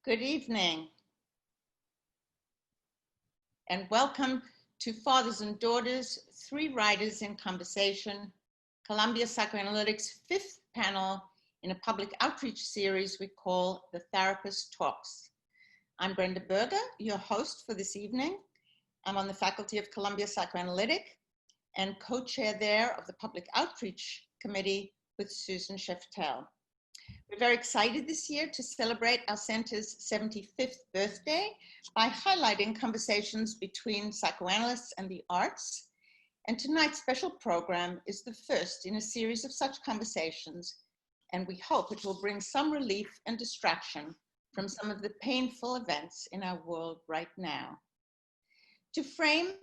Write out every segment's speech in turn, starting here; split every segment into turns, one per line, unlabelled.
Good evening, and welcome to Fathers and Daughters, Three Writers in Conversation, Columbia Psychoanalytic's fifth panel in a public outreach series we call The Therapist Talks. I'm Brenda Berger, your host for this evening. I'm on the faculty of Columbia Psychoanalytic and co-chair there of the Public Outreach Committee with Susan Sheftel. We're very excited this year to celebrate our center's 75th birthday by highlighting conversations between psychoanalysts and the arts. And tonight's special program is the first in a series of such conversations, and we hope it will bring some relief and distraction from some of the painful events in our world right now. To frame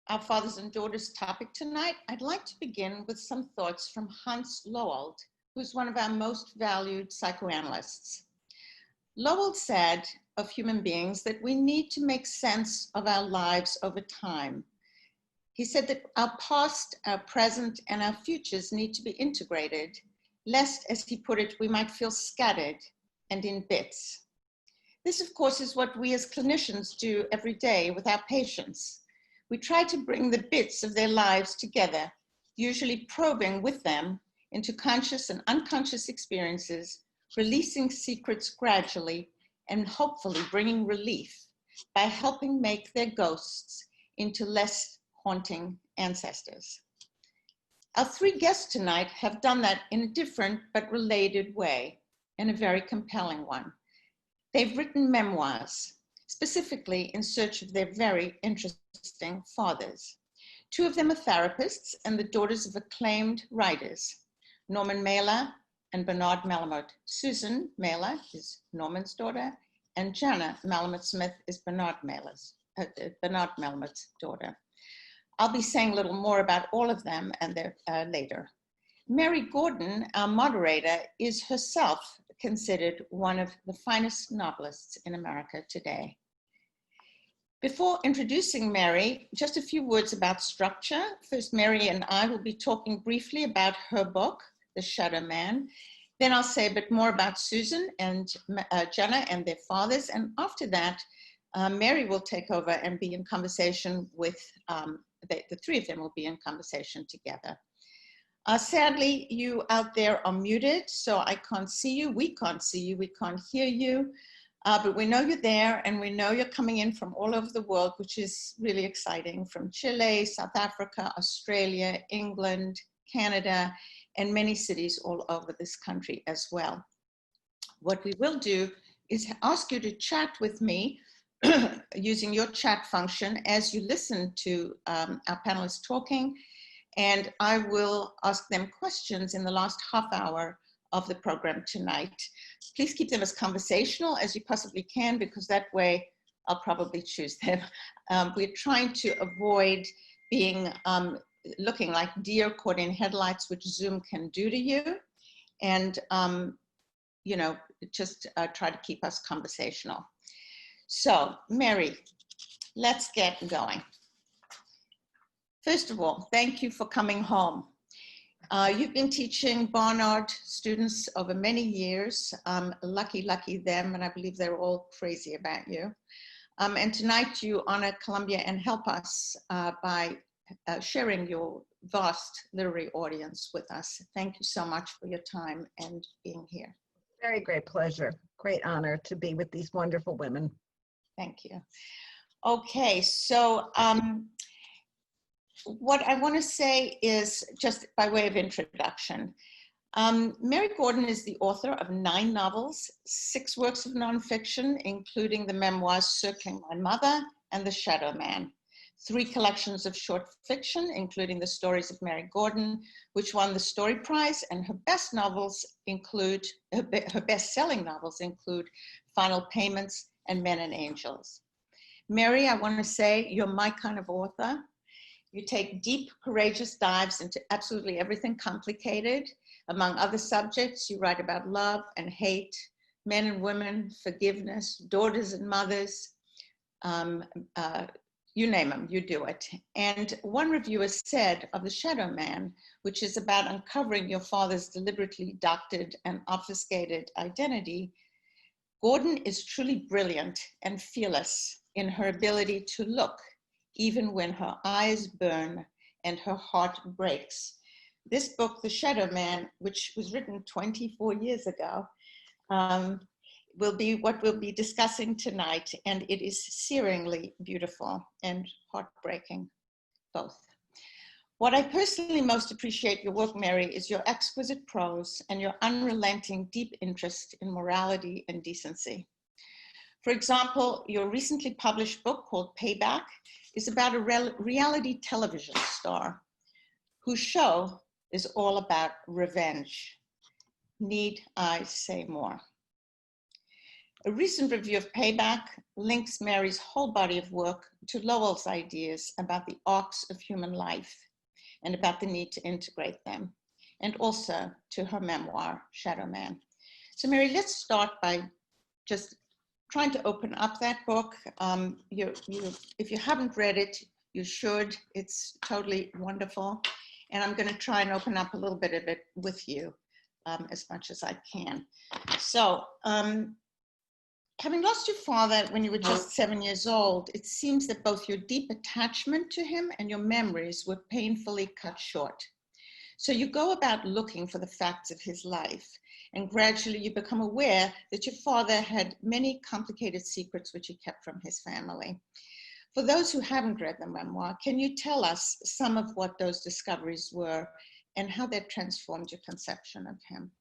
our Fathers and Daughters topic tonight, I'd like to begin with some thoughts from Hans Lowold, who's one of our most valued psychoanalysts. Lowold said of human beings that we need to make sense of our lives over time. He said that our past, our present, and our futures need to be integrated, lest, as he put it, we might feel scattered and in bits. This, of course, is what we as clinicians do every day with our patients. We try to bring the bits of their lives together, usually probing with them into conscious and unconscious experiences, releasing secrets gradually, and hopefully bringing relief by helping make their ghosts into less haunting ancestors. Our three guests tonight have done that in a different but related way, and a very compelling one. They've written memoirs, specifically in search of their very interesting fathers. Two of them are therapists and the daughters of acclaimed writers, Norman Mailer and Bernard Malamud. Susan Mailer is Norman's daughter, and Jana Malamud-Smith is Bernard Malamud's daughter. I'll be saying a little more about all of them and their later. Mary Gordon, our moderator, is herself considered one of the finest novelists in America today. Before introducing Mary, just a few words about structure. First, Mary and I will be talking briefly about her book, The Shadow Man. Then I'll say a bit more about Susan and Jenna and their fathers. And after that, Mary will take over and be in conversation with, the three of them will be in conversation together. Sadly, you out there are muted, so I can't see you, we can't hear you. But we know you're there, and we know you're coming in from all over the world, which is really exciting, from Chile, South Africa, Australia, England, Canada, and many cities all over this country as well. What we will do is ask you to chat with me using your chat function as you listen to our panelists talking, and I will ask them questions in the last half hour of the program tonight. Please keep them as conversational as you possibly can, because that way I'll probably choose them. We're trying to avoid being looking like deer caught in headlights, which Zoom can do to you. And, you know, just try to keep us conversational. So, Mary, let's get going. First of all, thank you for coming home. You've been teaching Barnard students over many years. Lucky them, and I believe they're all crazy about you. And tonight you honor Columbia and help us by sharing your vast literary audience with us. Thank you so much for your time and being here.
Very great pleasure. Great honor to be with these wonderful women.
Thank you. Okay, so what I want to say is, just by way of introduction, Mary Gordon is the author of 9 novels, 6 works of nonfiction, including the memoirs Circling My Mother and The Shadow Man, 3 collections of short fiction, including The Stories of Mary Gordon, which won the Story Prize, and her best novels include, her best-selling novels include Final Payments and Men and Angels. Mary, I want to say you're my kind of author. You take deep, courageous dives into absolutely everything complicated. Among other subjects, you write about love and hate, men and women, forgiveness, daughters and mothers, you name them, you do it. And one reviewer said of The Shadow Man, which is about uncovering your father's deliberately doctored and obfuscated identity, Gordon is truly brilliant and fearless in her ability to look, even when her eyes burn and her heart breaks. This book, The Shadow Man, which was written 24 years ago, will be what we'll be discussing tonight, and it is searingly beautiful and heartbreaking, both. What I personally most appreciate your work, Mary, is your exquisite prose and your unrelenting deep interest in morality and decency. For example, your recently published book called Payback is about a reality television star whose show is all about revenge. Need I say more? A recent review of Payback links Mary's whole body of work to Lowell's ideas about the arcs of human life and about the need to integrate them, and also to her memoir, Shadow Man. So Mary, let's start by just trying to open up that book. If you haven't read it, you should. It's totally wonderful. And I'm going to try and open up a little bit of it with you as much as I can. So, having lost your father when you were just 7 years old, it seems that both your deep attachment to him and your memories were painfully cut short. So you go about looking for the facts of his life, and gradually you become aware that your father had many complicated secrets which he kept from his family. For those who haven't read the memoir, can you tell us some of what those discoveries were and how that transformed your conception of him?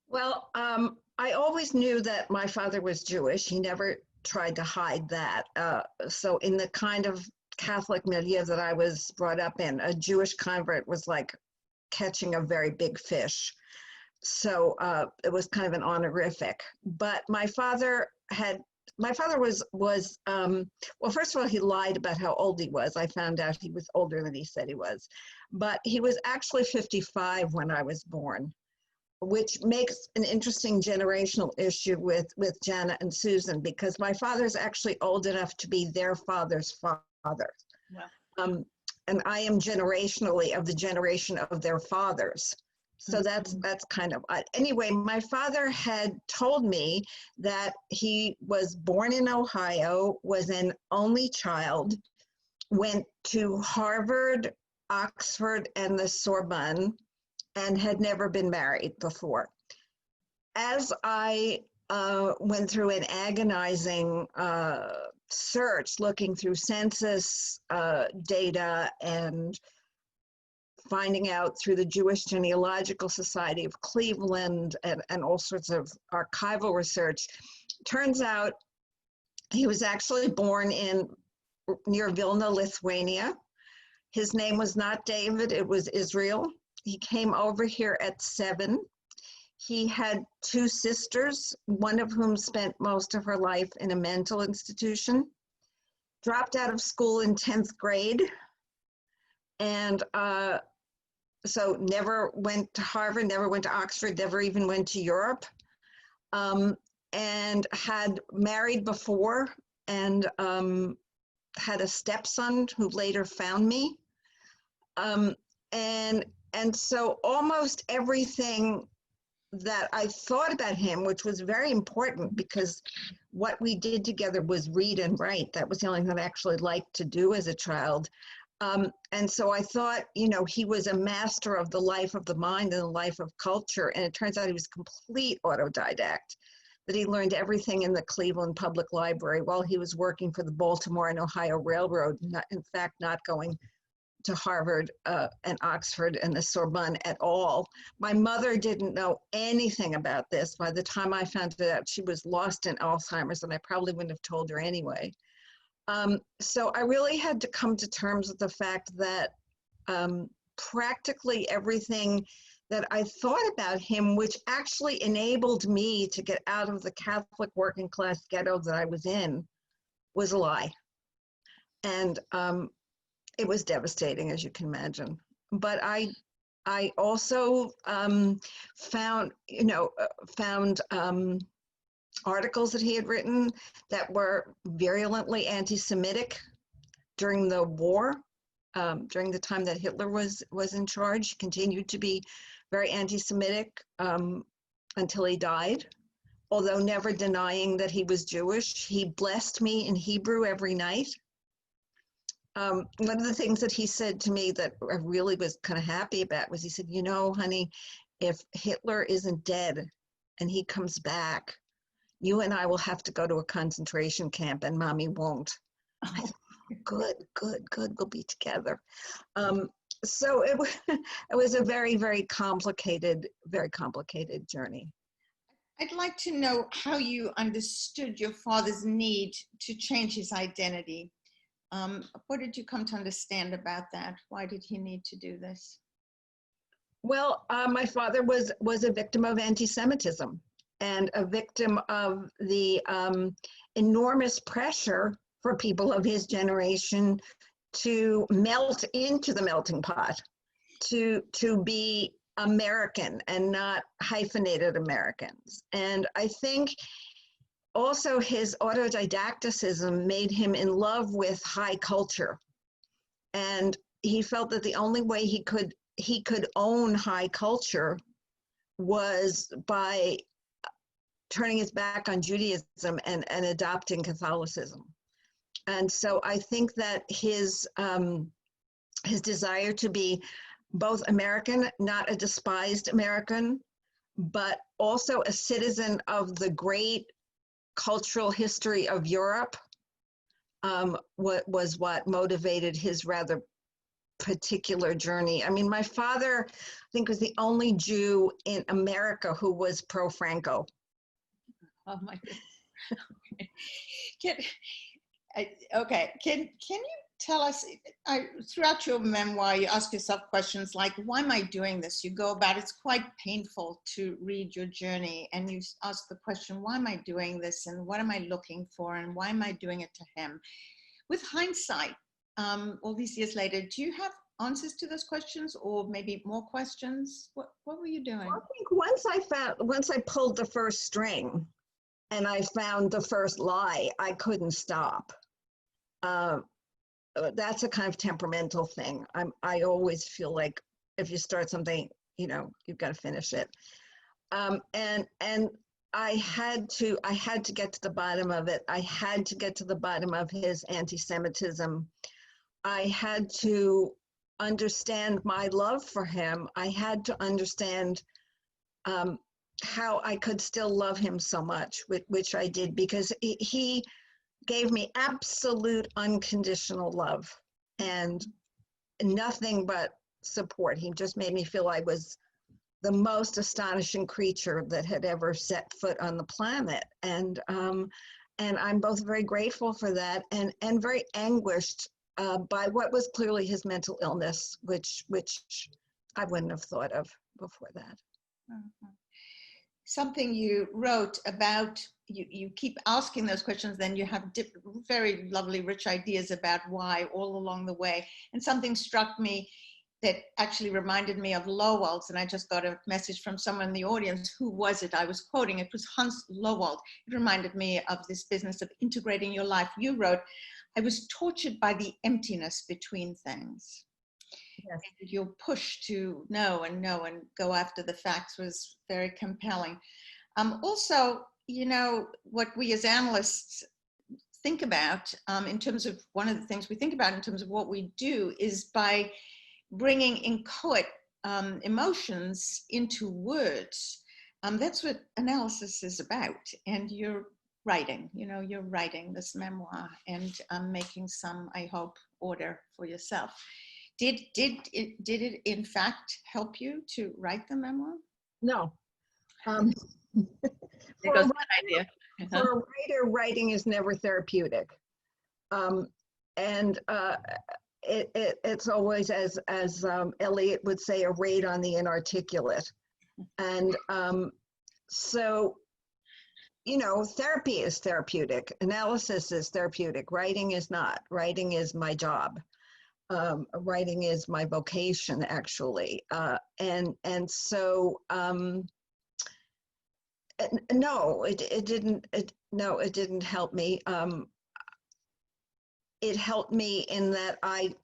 Well, I always knew that my father was Jewish. He never tried to hide that. So in the kind of Catholic milieu that I was brought up in, a Jewish convert was like catching a very big fish. So it was kind of an honorific. But my father was well, first of all, he lied about how old he was. I found out he was older than he said he was. But he was actually 55 when I was born, which makes an interesting generational issue with Jana and Susan, because my father's actually old enough to be their father's father. Wow. And I am generationally of the generation of their fathers. So that's kind of odd. Anyway, my father had told me that he was born in Ohio, was an only child, went to Harvard, Oxford, and the Sorbonne, and had never been married before. As I went through an agonizing search, looking through census data and finding out through the Jewish Genealogical Society of Cleveland and all sorts of archival research, turns out he was actually born near Vilna, Lithuania. His name was not David, it was Israel. He came over here at 7. He had 2 sisters, one of whom spent most of her life in a mental institution, dropped out of school in 10th grade, and so never went to Harvard, never went to Oxford, never even went to Europe, and had married before and had a stepson who later found me. And so almost everything that I thought about him, which was very important because what we did together was read and write. That was the only thing I actually liked to do as a child. And so I thought, he was a master of the life of the mind and the life of culture. And it turns out he was complete autodidact, that he learned everything in the Cleveland Public Library while he was working for the Baltimore and Ohio Railroad, in fact, not going to Harvard and Oxford and the Sorbonne at all. My mother didn't know anything about this. By the time I found it out, she was lost in Alzheimer's, and I probably wouldn't have told her anyway. So I really had to come to terms with the fact that practically everything that I thought about him, which actually enabled me to get out of the Catholic working class ghetto that I was in, was a lie. And it was devastating, as you can imagine. But I also found articles that he had written that were virulently anti-Semitic during the war, during the time that Hitler was in charge. He continued to be very anti-Semitic until he died. although never denying that he was Jewish. He blessed me in Hebrew every night. One of the things that he said to me that I really was kind of happy about was he said, you know, honey, if Hitler isn't dead and he comes back, you and I will have to go to a concentration camp and mommy won't. I thought, good, we'll be together. So it was a very, very complicated journey.
I'd like to know how you understood your father's need to change his identity. What did you come to understand about that? Why did he need to do this?
Well, my father was a victim of anti-Semitism and a victim of the enormous pressure for people of his generation to melt into the melting pot, to be American and not hyphenated Americans. And I think also his autodidacticism made him in love with high culture. And he felt that the only way he could own high culture was by turning his back on Judaism and adopting Catholicism. And so I think that his desire to be both American, not a despised American, but also a citizen of the great cultural history of Europe, was what motivated his rather particular journey. I mean, my father, I think, was the only Jew in America who was pro-Franco.
Oh my goodness. Can you tell us, throughout your memoir, you ask yourself questions like, why am I doing this? You go about, it's quite painful to read your journey, and you ask the question, why am I doing this? And what am I looking for? And why am I doing it to him? With hindsight, all these years later, do you have answers to those questions, or maybe more questions? What were you doing?
I think once I pulled the first string and I found the first lie, I couldn't stop. That's a kind of temperamental thing. I always feel like if you start something, you know, you've got to finish it. And I had to get to the bottom of it. I had to get to the bottom of his anti-Semitism. I had to understand my love for him. I had to understand how I could still love him so much, which I did, because he gave me absolute unconditional love and nothing but support. He just made me feel I was the most astonishing creature that had ever set foot on the planet. And I'm both very grateful for that and very anguished by what was clearly his mental illness, which I wouldn't have thought of before that.
Mm-hmm. Something you wrote about, you keep asking those questions, then you have very lovely, rich ideas about why all along the way. And something struck me that actually reminded me of Lowell's, and I just got a message from someone in the audience. Who was it I was quoting? It was Hans Lowell. It reminded me of this business of integrating your life. You wrote, I was tortured by the emptiness between things. Yes. And your push to know and go after the facts was very compelling. Also, you know, what we as analysts think about in terms of, one of the things we think about in terms of what we do is by bringing inchoate emotions into words. That's what analysis is about. And you're writing this memoir and making some, I hope, order for yourself. Did it in fact help you to write the memoir?
No.
There goes that idea.
For a writer, writing is never therapeutic. It's always, as Eliot would say, a raid on the inarticulate. And so, you know, therapy is therapeutic. Analysis is therapeutic. Writing is not. Writing is my job. Writing is my vocation, actually. And so, no, it didn't help me. It helped me in that I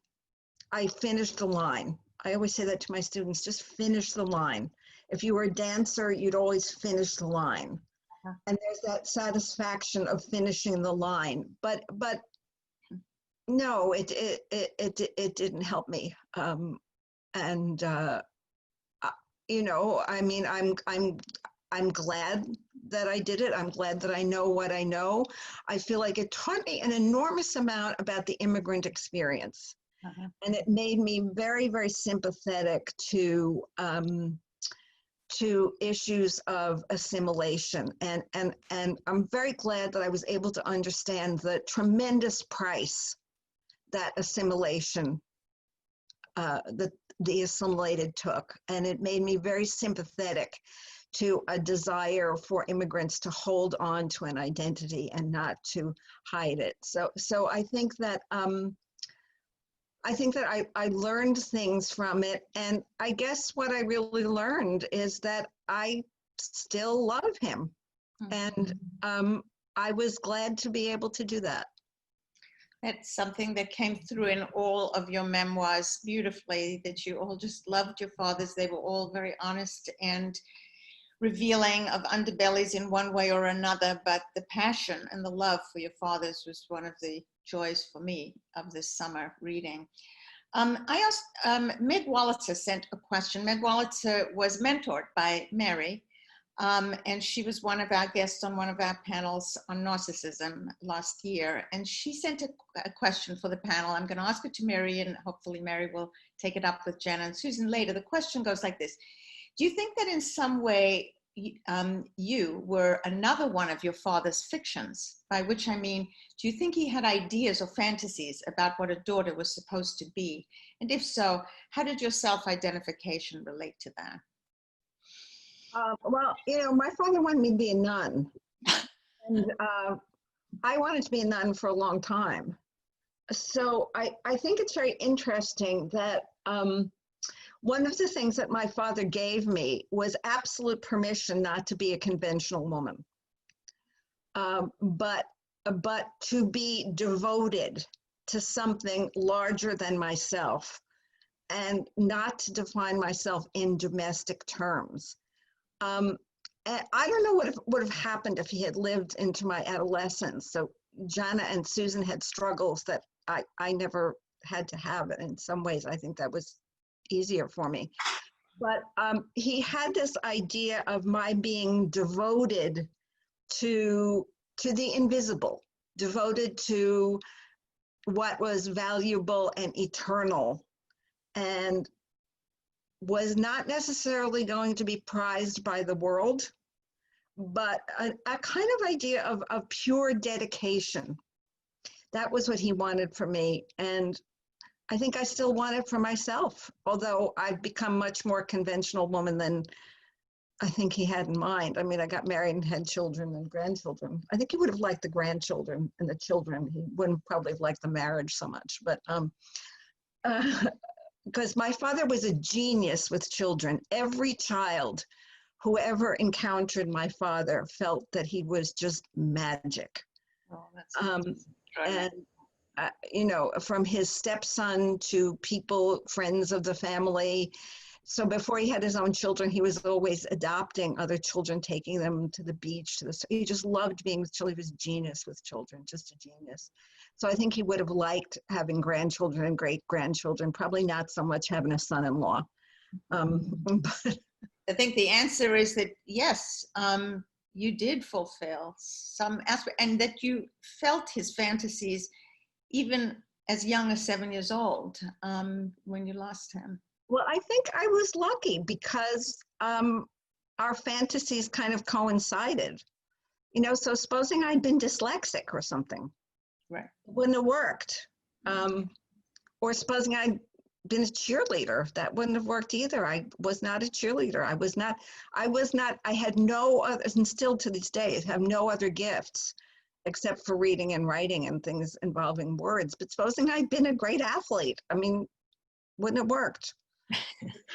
finished the line. I always say that to my students, just finish the line. If you were a dancer, you'd always finish the line. and there's that satisfaction of finishing the line. But no, it didn't help me. And you know, I mean, I'm glad that I did it. I'm glad that I know what I know. I feel like it taught me an enormous amount about the immigrant experience. And it made me very, very sympathetic to issues of assimilation. And I'm very glad that I was able to understand the tremendous price that assimilation, the assimilated took. And it made me very sympathetic to a desire for immigrants to hold on to an identity and not to hide it. So I think that I learned things from it. And I guess what I really learned is that I still love him. And I was glad to be able to do that.
That's something that came through in all of your memoirs beautifully, that you all just loved your fathers. They were all very honest and revealing of underbellies in one way or another, but the passion and the love for your fathers was one of the joys for me of this summer reading. I asked, Meg Wolitzer sent a question. Meg Wolitzer was mentored by Mary, and she was one of our guests on one of our panels on narcissism last year. And she sent a question for the panel. I'm going to ask it to Mary, and hopefully Mary will take it up with Jenna and Susan later. The question goes like this. Do you think that in some way you were another one of your father's fictions? By which I mean, do you think he had ideas or fantasies about what a daughter was supposed to be? And if so, how did your self-identification relate to that?
Well, you know, my father wanted me to be a nun. And I wanted to be a nun for a long time. So I think it's very interesting that one of the things that my father gave me was absolute permission not to be a conventional woman, but to be devoted to something larger than myself and not to define myself in domestic terms. And I don't know what would have happened if he had lived into my adolescence. So Jana and Susan had struggles that I never had to have. In some ways, I think that was easier for me. But he had this idea of my being devoted to the invisible, devoted to what was valuable and eternal, and was not necessarily going to be prized by the world, but a kind of idea of pure dedication. That was what he wanted for me. And I think I still want it for myself, although I've become much more conventional woman than I think he had in mind. I mean, I got married and had children and grandchildren. I think he would have liked the grandchildren and the children. He wouldn't probably have liked the marriage so much, but because my father was a genius with children. Every child who ever encountered my father felt that he was just magic.
Oh, that's
and you know, from his stepson to people, friends of the family. So before he had his own children, he was always adopting other children, taking them to the beach. He just loved being with children. He was a genius with children, just a genius. So I think he would have liked having grandchildren and great-grandchildren, probably not so much having a son-in-law. But
I think the answer is that, yes, you did fulfill some aspect, and that you felt his fantasies even as young as 7 years old when you lost him.
Well, I think I was lucky because our fantasies kind of coincided. You know, so supposing I'd been dyslexic or something,
right,
it wouldn't have worked. Or supposing I'd been a cheerleader, that wouldn't have worked either. I was not a cheerleader. I had no other, and still to this day, have no other gifts except for reading and writing and things involving words. But supposing I'd been a great athlete, I mean, wouldn't have worked.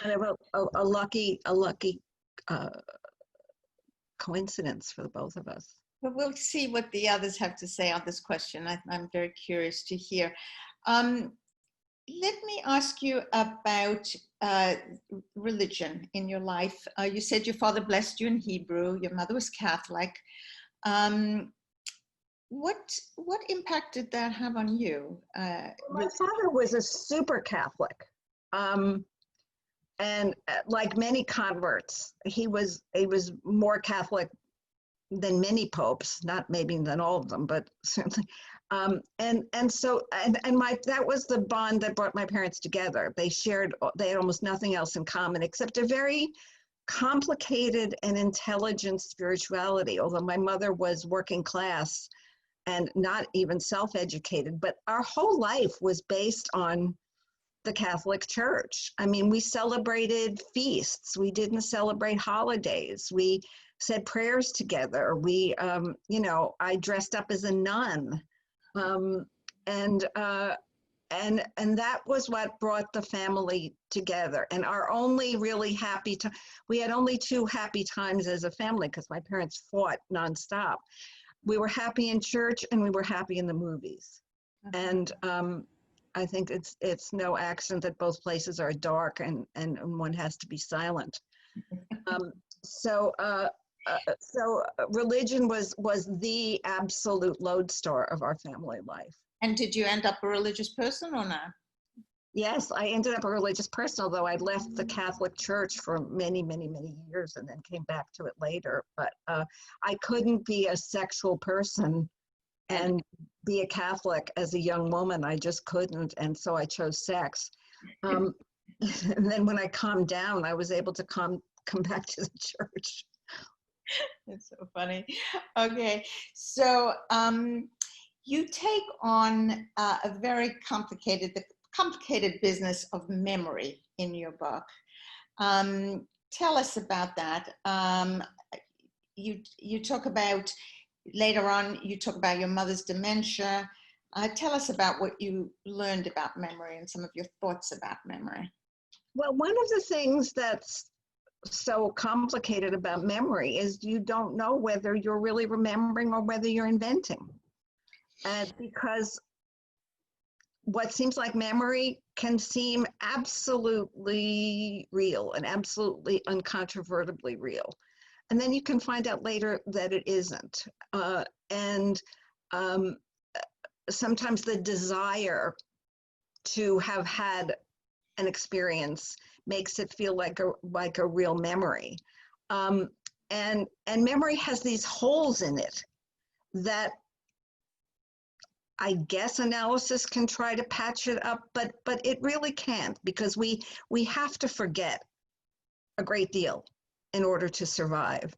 Kind of a lucky coincidence for the both of us.
But we'll see what the others have to say on this question. I'm very curious to hear. Let me ask you about religion in your life. You said your father blessed you in Hebrew. Your mother was Catholic. What impact did that have on you?
My father was a super Catholic. And like many converts, he was more Catholic than many popes, not maybe than all of them, but certainly. So that was the bond that brought my parents together. They had almost nothing else in common except a very complicated and intelligent spirituality. Although my mother was working class and not even self-educated, but our whole life was based on the Catholic Church. I mean, we celebrated feasts. We didn't celebrate holidays. We said prayers together. I dressed up as a nun. And that was what brought the family together. And our only really we had only 2 happy times as a family because my parents fought nonstop. We were happy in church and we were happy in the movies. And I think it's no accident that both places are dark and one has to be silent. So religion was the absolute lodestar of our family life.
And did you end up a religious person or not?
Yes, I ended up a religious person, although I left the Catholic Church for many, many, many years and then came back to it later. But I couldn't be a sexual person and be a Catholic as a young woman. I just couldn't, and so I chose sex. And then when I calmed down, I was able to come back to the church.
That's so funny. Okay, so you take on a very complicated business of memory in your book. Tell us about that. You talk about, later on, you talk about your mother's dementia. Tell us about what you learned about memory and some of your thoughts about memory.
Well, one of the things that's so complicated about memory is you don't know whether you're really remembering or whether you're inventing. And because what seems like memory can seem absolutely real and absolutely uncontrovertibly real. And then you can find out later that it isn't. Sometimes the desire to have had an experience makes it feel like a real memory. And memory has these holes in it that I guess analysis can try to patch it up, but it really can't, because we have to forget a great deal in order to survive.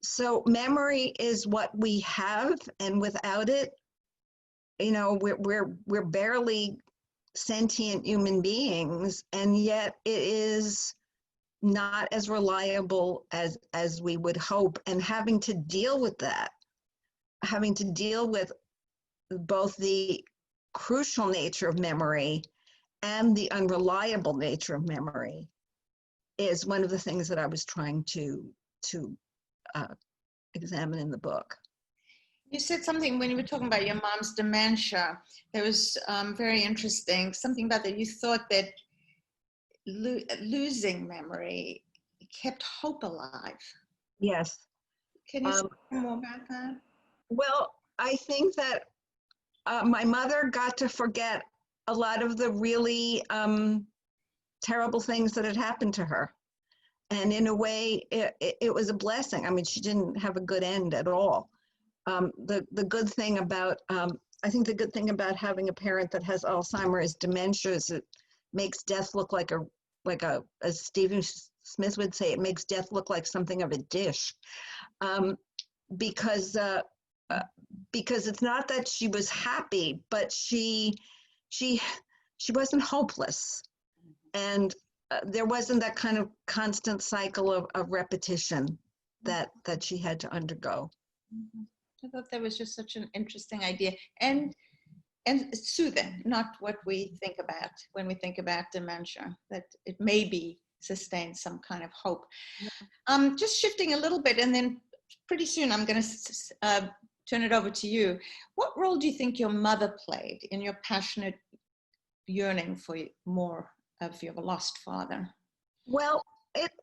So memory is what we have, and without it, we're barely sentient human beings, and yet it is not as reliable as we would hope. And having to deal with that, having to deal with both the crucial nature of memory and the unreliable nature of memory, is one of the things that I was trying to examine in the book.
You said something when you were talking about your mom's dementia. There was very interesting, something about that you thought that losing memory kept hope alive.
Yes.
Can you say more about that?
Well, I think that my mother got to forget a lot of the really terrible things that had happened to her. And in a way, it was a blessing. I mean, she didn't have a good end at all. The good thing about, I think the good thing about having a parent that has Alzheimer's dementia is it makes death look like as Stephen Smith would say, it makes death look like something of a dish. Because it's not that she was happy, but she wasn't hopeless. And there wasn't that kind of constant cycle of repetition that she had to undergo.
Mm-hmm. I thought that was just such an interesting idea and soothing, not what we think about when we think about dementia, that it maybe sustains some kind of hope. Yeah. Just shifting a little bit, and then pretty soon I'm going to turn it over to you. What role do you think your mother played in your passionate yearning for more of your lost father?
Well,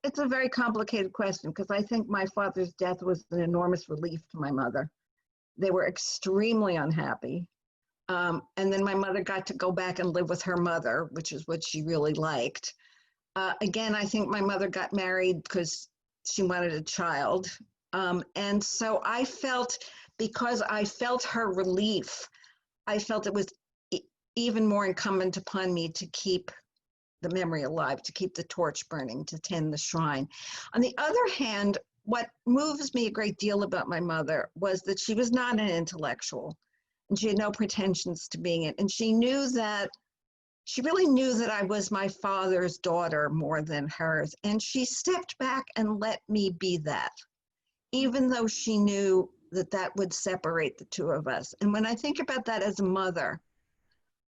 it's a very complicated question because I think my father's death was an enormous relief to my mother. They were extremely unhappy. And then my mother got to go back and live with her mother, which is what she really liked. Again, I think my mother got married because she wanted a child. And so I felt, because I felt her relief, I felt it was even more incumbent upon me to keep the memory alive, to keep the torch burning, to tend the shrine. On the other hand, what moves me a great deal about my mother was that she was not an intellectual, and she had no pretensions to being it. And she really knew that I was my father's daughter more than hers. And she stepped back and let me be that, even though she knew that that would separate the two of us. And when I think about that as a mother,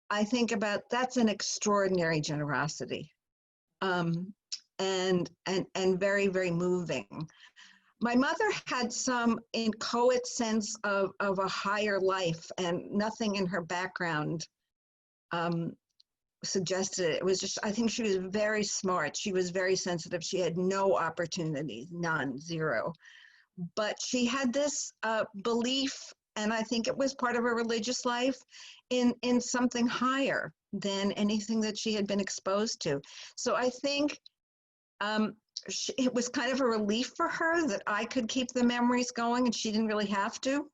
I think about that's an extraordinary generosity, and very, very moving. My mother had some inchoate sense of a higher life, and nothing in her background suggested it. It was just, I think she was very smart. She was very sensitive. She had no opportunities, none, zero. But she had this belief, and I think it was part of her religious life, in something higher than anything that she had been exposed to. So I think it was kind of a relief for her that I could keep the memories going and she didn't really have to.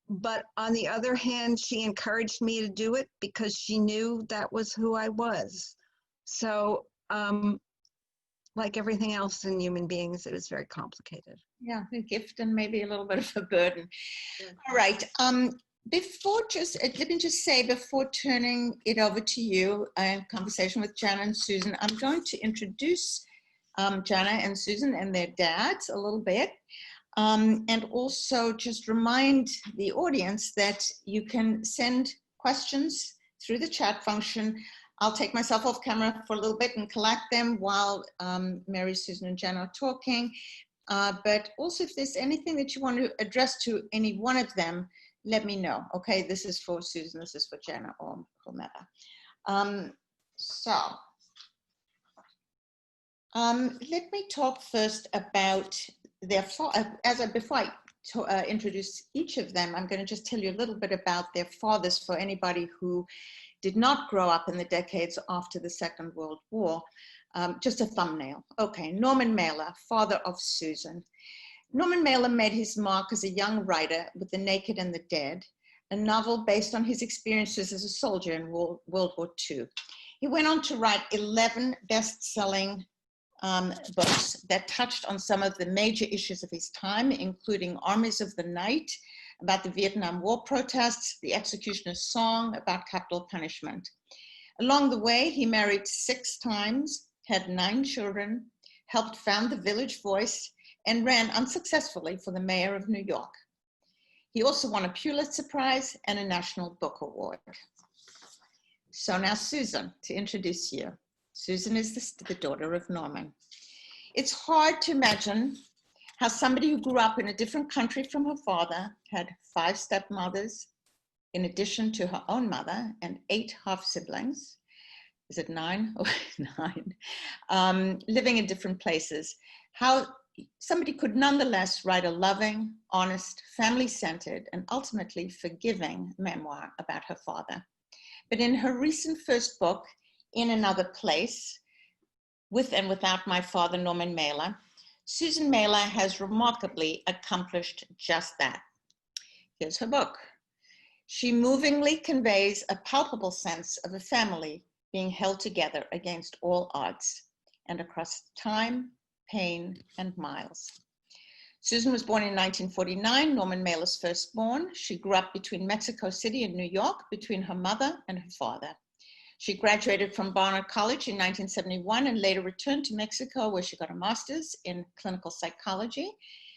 But on the other hand, she encouraged me to do it because she knew that was who I was. So like everything else in human beings, it was very complicated.
Yeah, a gift and maybe a little bit of a burden.
Yeah.
All right. Let me just say, before turning it over to you in conversation with Jana and Susan, I'm going to introduce Jana and Susan and their dads a little bit. And also just remind the audience that you can send questions through the chat function. I'll take myself off camera for a little bit and collect them while Mary, Susan, and Jana are talking. But also, if there's anything that you want to address to any one of them, let me know. Okay, this is for Susan, this is for Jana, or whomever. Let me talk first about before I introduce each of them, I'm going to just tell you a little bit about their fathers for anybody who did not grow up in the decades after the Second World War. Just a thumbnail. Okay, Norman Mailer, father of Susan. Norman Mailer made his mark as a young writer with The Naked and the Dead, a novel based on his experiences as a soldier in World War II. He went on to write 11 best-selling books that touched on some of the major issues of his time, including Armies of the Night, about the Vietnam War protests, The Executioner's Song, about capital punishment. Along the way, he married 6 times, had 9 children, helped found the Village Voice, and ran unsuccessfully for the mayor of New York. He also won a Pulitzer Prize and a National Book Award. So now Susan, to introduce you. Susan is the daughter of Norman. It's hard to imagine how somebody who grew up in a different country from her father, had 5 stepmothers, in addition to her own mother, and 8 half-siblings. Is it 9? Oh, 9. Living in different places. How somebody could nonetheless write a loving, honest, family-centered, and ultimately forgiving memoir about her father. But in her recent first book, In Another Place, With and Without My Father, Norman Mailer, Susan Mailer has remarkably accomplished just that. Here's her book. She movingly conveys a palpable sense of a family being held together against all odds and across time, pain, and miles. Susan was born in 1949, Norman Mailer's firstborn. She grew up between Mexico City and New York, between her mother and her father. She graduated from Barnard College in 1971 and later returned to Mexico, where she got a master's in clinical psychology.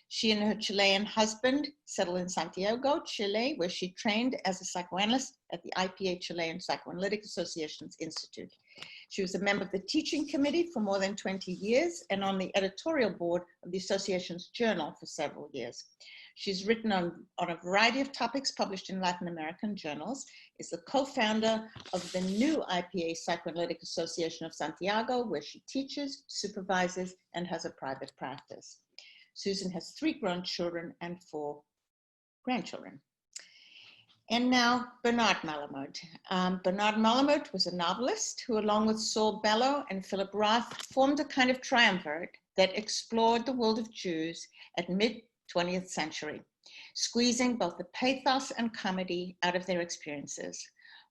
She and her Chilean husband settled in Santiago, Chile, where she trained as a psychoanalyst at the IPA Chilean Psychoanalytic Association's Institute. She was a member of the teaching committee for more than 20 years and on the editorial board of the association's journal for several years. She's written on a variety of topics published in Latin American journals, is the co-founder of the new IPA Psychoanalytic Association of Santiago, where she teaches, supervises, and has a private practice. Susan has 3 grown children and 4 grandchildren. And now Bernard Malamud. Bernard Malamud was a novelist who, along with Saul Bellow and Philip Roth, formed a kind of triumvirate that explored the world of Jews at mid-20th century, squeezing both the pathos and comedy out of their experiences.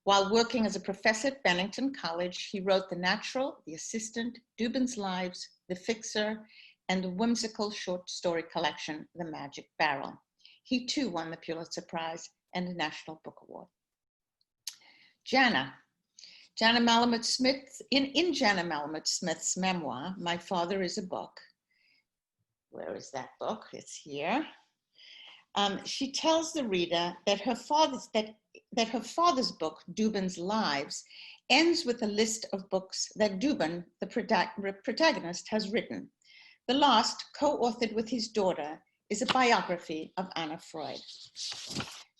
While working as a professor at Bennington College, he wrote The Natural, The Assistant, Dubin's Lives, The Fixer, and the whimsical short story collection, The Magic Barrel. He too won the Pulitzer Prize and the National Book Award. Jana Malamud Smith, in Jana Malamud Smith's memoir, My Father is a Book. Where is that book? It's here. She tells the reader that her father's book, Dubin's Lives, ends with a list of books that Dubin, the protagonist, has written. The last, co-authored with his daughter, is a biography of Anna Freud.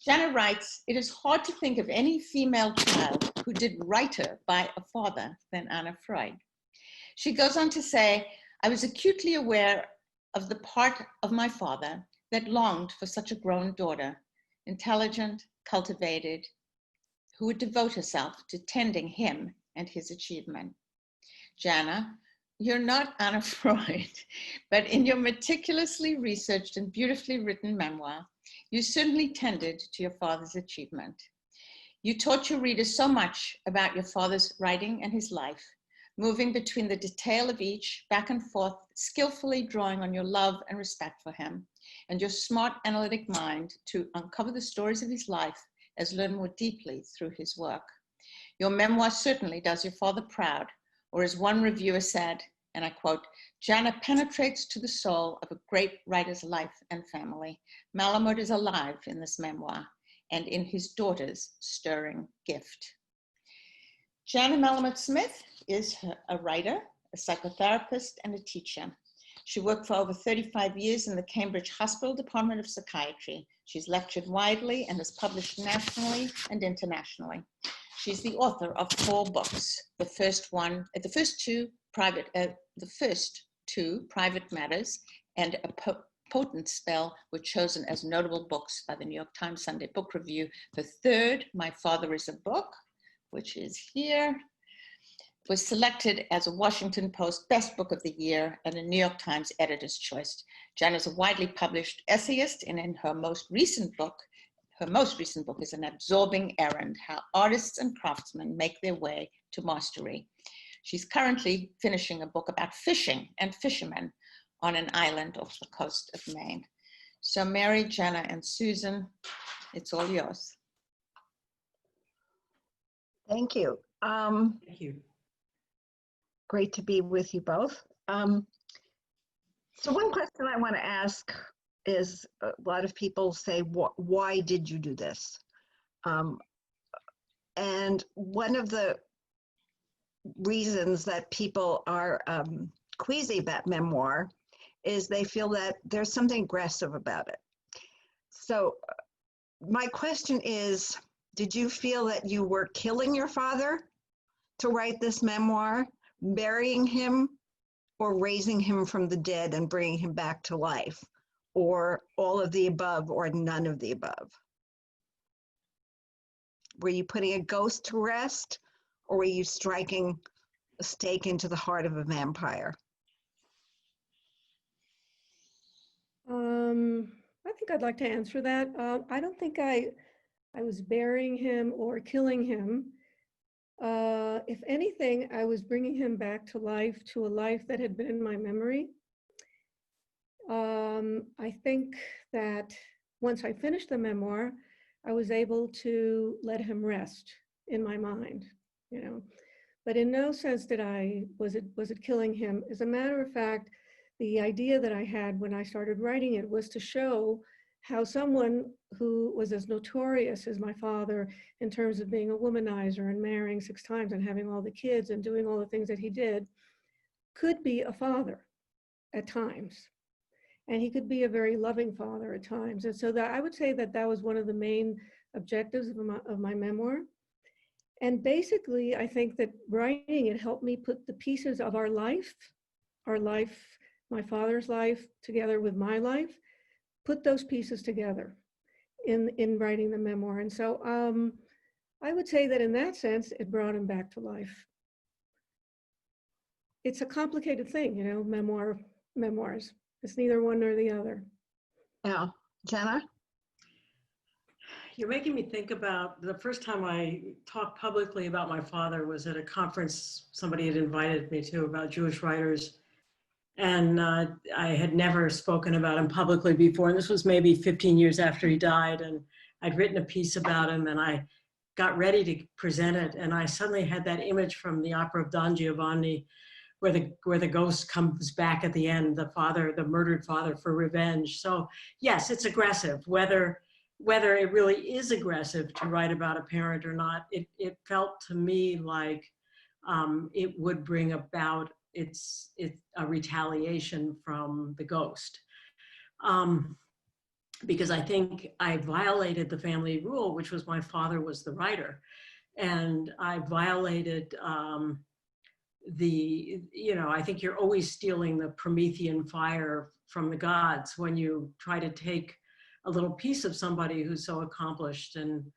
Jana writes, it is hard to think of any female child who did righter by a father than Anna Freud. She goes on to say, I was acutely aware of the part of my father that longed for such a grown daughter, intelligent, cultivated, who would devote herself to tending him and his achievement. Jana, you're not Anna Freud, but in your meticulously researched and beautifully written memoir, you certainly tended to your father's achievement. You taught your readers so much about your father's writing and his life, moving between the detail of each, back and forth, skillfully drawing on your love and respect for him, and your smart analytic mind to uncover the stories of his life as learn more deeply through his work. Your memoir certainly does your father proud, or as one reviewer said, and I quote, Jana penetrates to the soul of a great writer's life and family. Malamud is alive in this memoir and in his daughter's stirring gift. Jana Malamud Smith is a writer, a psychotherapist, and a teacher. She worked for over 35 years in the Cambridge Hospital Department of Psychiatry. She's lectured widely and has published nationally and internationally. She's the author of 4 books. The first two Private Matters and A Potent Spell were chosen as notable books by the New York Times Sunday Book Review. The third, My Father is a Book, which is here, was selected as a Washington Post Best Book of the Year and a New York Times Editor's Choice. Jan is a widely published essayist, and in her most recent book is An Absorbing Errand, How Artists and Craftsmen Make Their Way to Mastery. She's currently finishing a book about fishing and fishermen on an island off the coast of Maine. So Mary, Jana, and Susan, it's all yours.
Thank you.
Thank you.
Great to be with you both. So one question I want to ask is, a lot of people say, why did you do this? And one of the reasons that people are queasy about memoir is they feel that there's something aggressive about it. So my question is, did you feel that you were killing your father to write this memoir, burying him, or raising him from the dead and bringing him back to life, or all of the above, or none of the above? Were you putting a ghost to rest, or were you striking a stake into the heart of a vampire?
I think I'd like to answer that. I don't think I was burying him or killing him. If anything, I was bringing him back to a life that had been in my memory. I think that once I finished the memoir, I was able to let him rest in my mind, you know. But in no sense was it killing him. As a matter of fact, the idea that I had when I started writing it was to show how someone who was as notorious as my father in terms of being a womanizer and marrying 6 times and having all the kids and doing all the things that he did could be a father at times. and he could be a very loving father at times. And so that I would say that that was one of the main objectives of my memoir. And basically, I think that writing it helped me put the pieces of our life, my father's life, together with my life, put those pieces together in writing the memoir. And so I would say that in that sense, it brought him back to life. It's a complicated thing, you know, memoirs. It's neither one nor the other.
Yeah. Jenna?
You're making me think about the first time I talked publicly about my father was at a conference somebody had invited me to about Jewish writers. And I had never spoken about him publicly before. And this was maybe 15 years after he died. And I'd written a piece about him and I got ready to present it. And I suddenly had that image from the opera of Don Giovanni where the ghost comes back at the end, the murdered father for revenge. So yes, it's aggressive. Whether it really is aggressive to write about a parent or not, it felt to me like it would bring about it's a retaliation from the ghost. Because I think I violated the family rule, which was my father was the writer. And I violated I think you're always stealing the Promethean fire from the gods when you try to take a little piece of somebody who's so accomplished and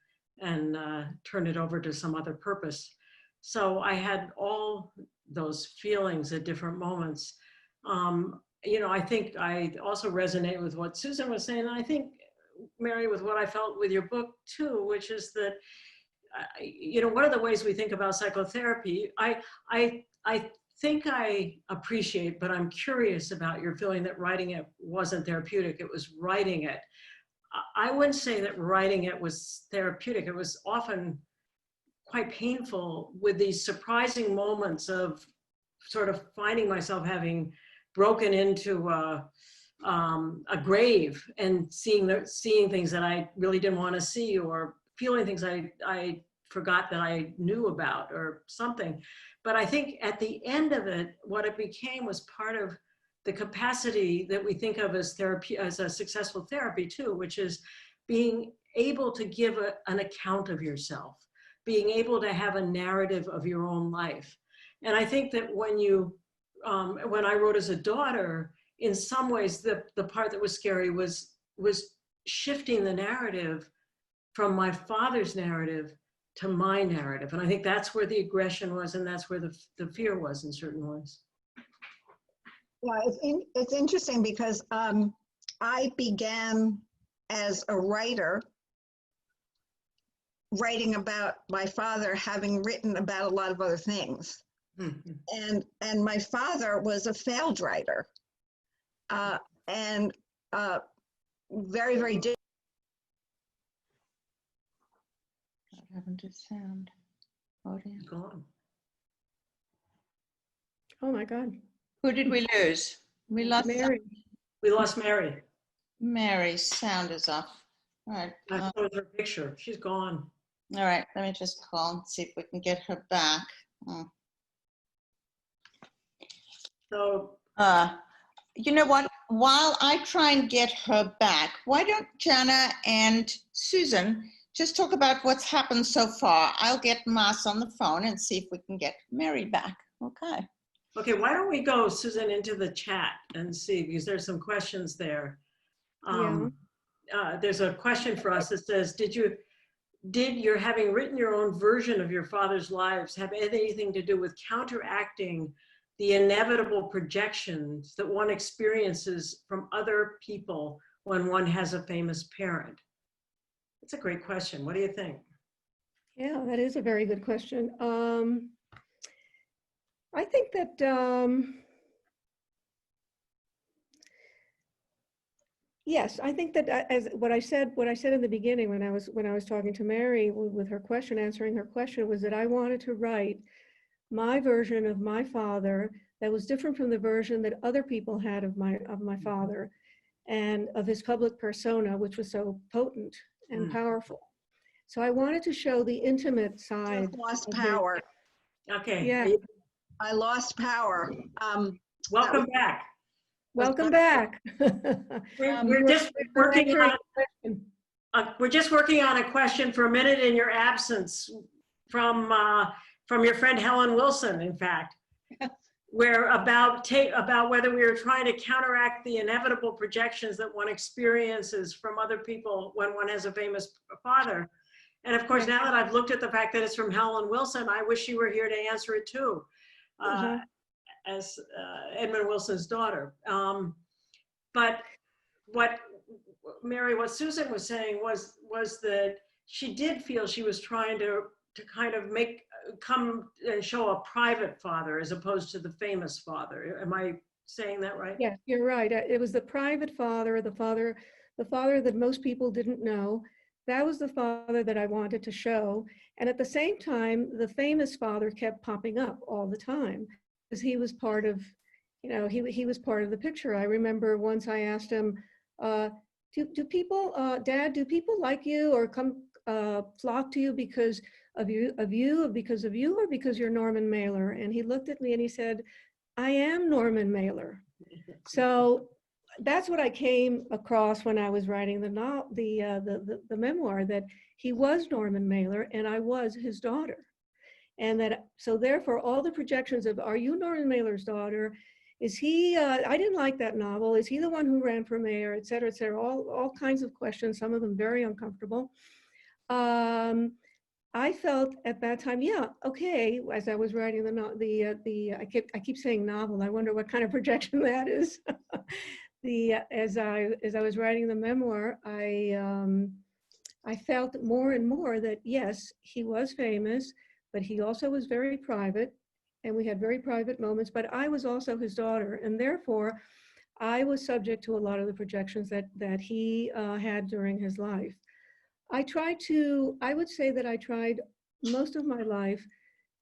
turn it over to some other purpose. So I had all those feelings at different moments. I think I also resonate with what Susan was saying. And I think, Mary, with what I felt with your book too, which is that, one of the ways we think about psychotherapy, I think I appreciate, but I'm curious about your feeling that writing it wasn't therapeutic, it was writing it. I wouldn't say that writing it was therapeutic. It was often quite painful with these surprising moments of sort of finding myself having broken into a grave and seeing things that I really didn't want to see, or feeling things I forgot that I knew about or something. But I think at the end of it, what it became was part of the capacity that we think of as therapy, as a successful therapy too, which is being able to give an account of yourself, being able to have a narrative of your own life. And I think that when I wrote as a daughter, in some ways, the part that was scary was shifting the narrative from my father's narrative to my narrative. And I think that's where the aggression was, and that's where the fear was in certain ways.
Yeah, it's interesting because I began as a writer, writing about my father, having written about a lot of other things. Mm-hmm. And my father was a failed writer, and very, very different.
What happened to sound? Audio
gone.
Oh my God.
Who did we lose? We lost
Mary.
We lost Mary.
Mary's sound is off. All right.
I saw her picture. She's gone.
All right. Let me just call and see if we can get her back.
So,
you know what? While I try and get her back, why don't Jana and Susan just talk about what's happened so far? I'll get Mas on the phone and see if we can get Mary back. Okay.
Okay, why don't we go, Susan, into the chat and see, because there's some questions there. There's a question for us that says, did your having written your own version of your father's lives have anything to do with counteracting the inevitable projections that one experiences from other people when one has a famous parent? That's a great question. What do you think?
Yeah, that is a very good question. I think that, yes, I think that as what I said in the beginning when I was talking to Mary with her question, answering her question, was that I wanted to write my version of my father that was different from the version that other people had of my father, and of his public persona, which was so potent and powerful. So I wanted to show the intimate side.
Just lost power.
Okay.
Yeah.
I lost power.
Welcome back.
Welcome back.
We're just working on a question for a minute in your absence from your friend Helen Wilson, in fact, where about whether we were trying to counteract the inevitable projections that one experiences from other people when one has a famous father. And of course, now that I've looked at the fact that it's from Helen Wilson, I wish she were here to answer it too, as Edmund Wilson's daughter. But what Susan was saying was that she did feel she was trying to kind of come and show a private father as opposed to the famous father. Am I saying that right?
Yes, you're right. It was the private father, the father that most people didn't know. That was the father that I wanted to show. And at the same time, the famous father kept popping up all the time because he was part of, he was part of the picture. I remember once I asked him, do people, Dad, do people like you or come flock to you because of you, or because you're Norman Mailer? And he looked at me and he said, I am Norman Mailer. So that's what I came across when I was writing the memoir, that he was Norman Mailer and I was his daughter. And that, so therefore all the projections of, are you Norman Mailer's daughter? Is he, I didn't like that novel. Is he the one who ran for mayor, et cetera, all kinds of questions, some of them very uncomfortable. I felt at that time, yeah, okay, as I was writing I keep saying novel, I wonder what kind of projection that is. As I was writing the memoir, I felt more and more that yes, he was famous, but he also was very private, and we had very private moments, but I was also his daughter, and therefore I was subject to a lot of the projections that he had during his life. I would say that I tried most of my life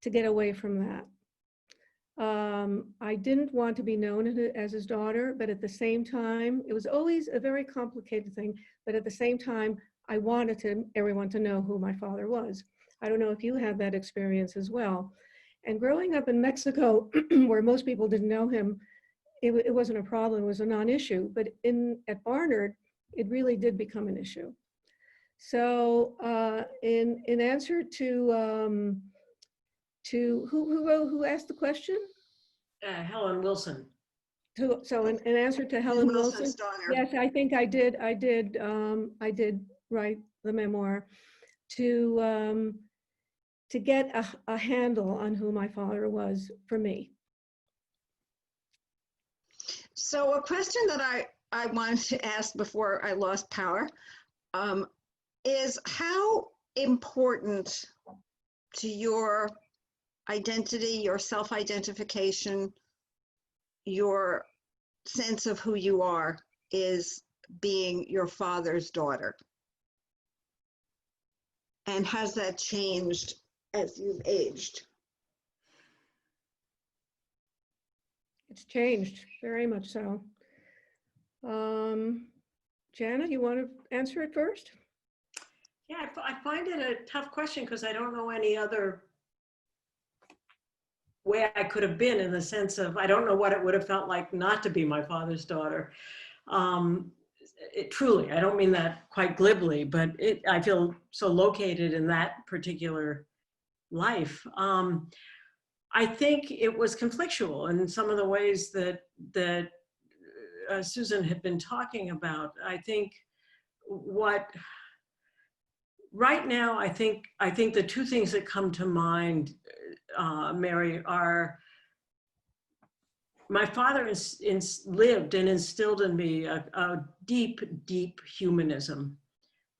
to get away from that. I didn't want to be known as his daughter, but at the same time, it was always a very complicated thing, but at the same time, I wanted everyone to know who my father was. I don't know if you had that experience as well. And growing up in Mexico, where most people didn't know him, it wasn't a problem, it was a non-issue, but at Barnard, it really did become an issue. So in answer to who asked the question?
Helen Wilson.
So in answer to Helen Wilson, yes, I think I did write the memoir to get a handle on who my father was for me.
So a question that I wanted to ask before I lost power is how important to your identity, your self-identification, your sense of who you are is being your father's daughter? And has that changed as you've aged?
It's changed, very much so. Janet, you want to answer it first?
Yeah, I find it a tough question because I don't know any other way I could have been, in the sense of, I don't know what it would have felt like not to be my father's daughter. Truly, I don't mean that quite glibly, but I feel so located in that particular life. I think it was conflictual in some of the ways that Susan had been talking about. I think right now, I think the two things that come to mind, Mary, are my father lived and instilled in me a deep, deep humanism,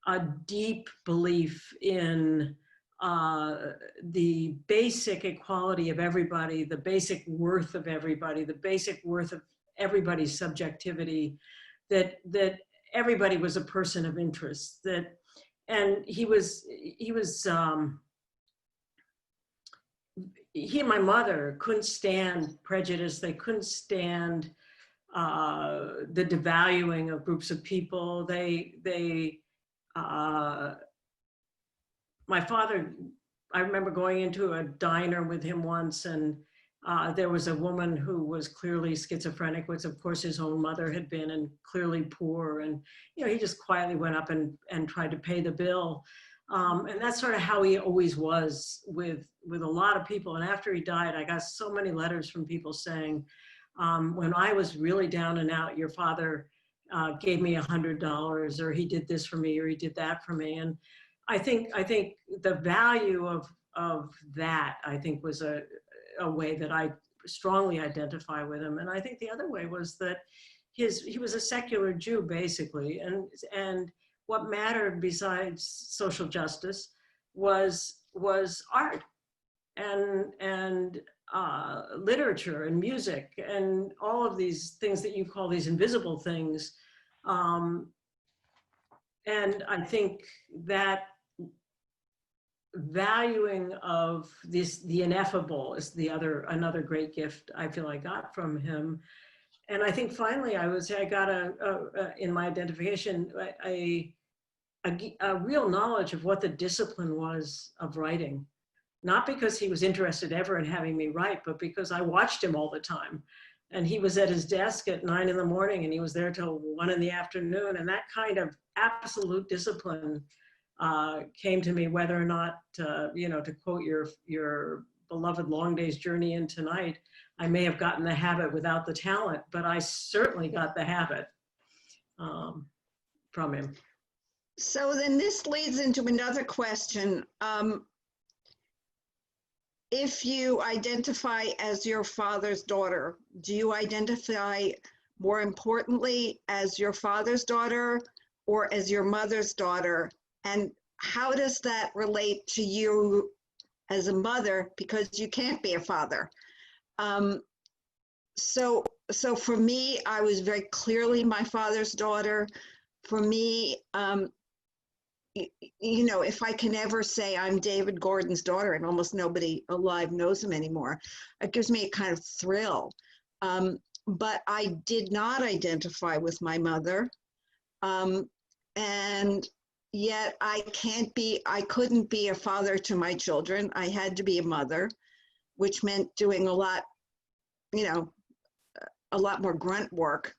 a deep belief in the basic equality of everybody, the basic worth of everybody, the basic worth of everybody's subjectivity, that everybody was a person of interest, and he and my mother couldn't stand prejudice. They couldn't stand the devaluing of groups of people. My father, I remember going into a diner with him once, and There was a woman who was clearly schizophrenic, which of course his own mother had been, and clearly poor. And, you know, he just quietly went up and tried to pay the bill. And that's sort of how he always was with a lot of people. And after he died, I got so many letters from people saying, when I was really down and out, your father gave me $100, or he did this for me, or he did that for me. And I think the value of that, I think, was a way that I strongly identify with him. And I think the other way was that he was a secular Jew, basically, and what mattered besides social justice was art and literature and music and all of these things that you call these invisible things. And I think that valuing of the ineffable is another great gift I feel I got from him. And I think finally I would say I got in my identification, a real knowledge of what the discipline was of writing. Not because he was interested ever in having me write, but because I watched him all the time. And he was at his desk at 9 in the morning and he was there till 1 in the afternoon. And that kind of absolute discipline came to me, whether or not, you know, to quote your beloved Long Day's Journey into Night, I may have gotten the habit without the talent, but I certainly got the habit from him.
So then this leads into another question. If you identify as your father's daughter, do you identify more importantly as your father's daughter or as your mother's daughter? And how does that relate to you as a mother, because you can't be a father? So for me, I was very clearly my father's daughter. For me, you know, if I can ever say I'm David Gordon's daughter, and almost nobody alive knows him anymore, it gives me a kind of thrill. But I did not identify with my mother. And yet I couldn't be a father to my children. I had to be a mother, which meant doing a lot, you know, a lot more grunt work.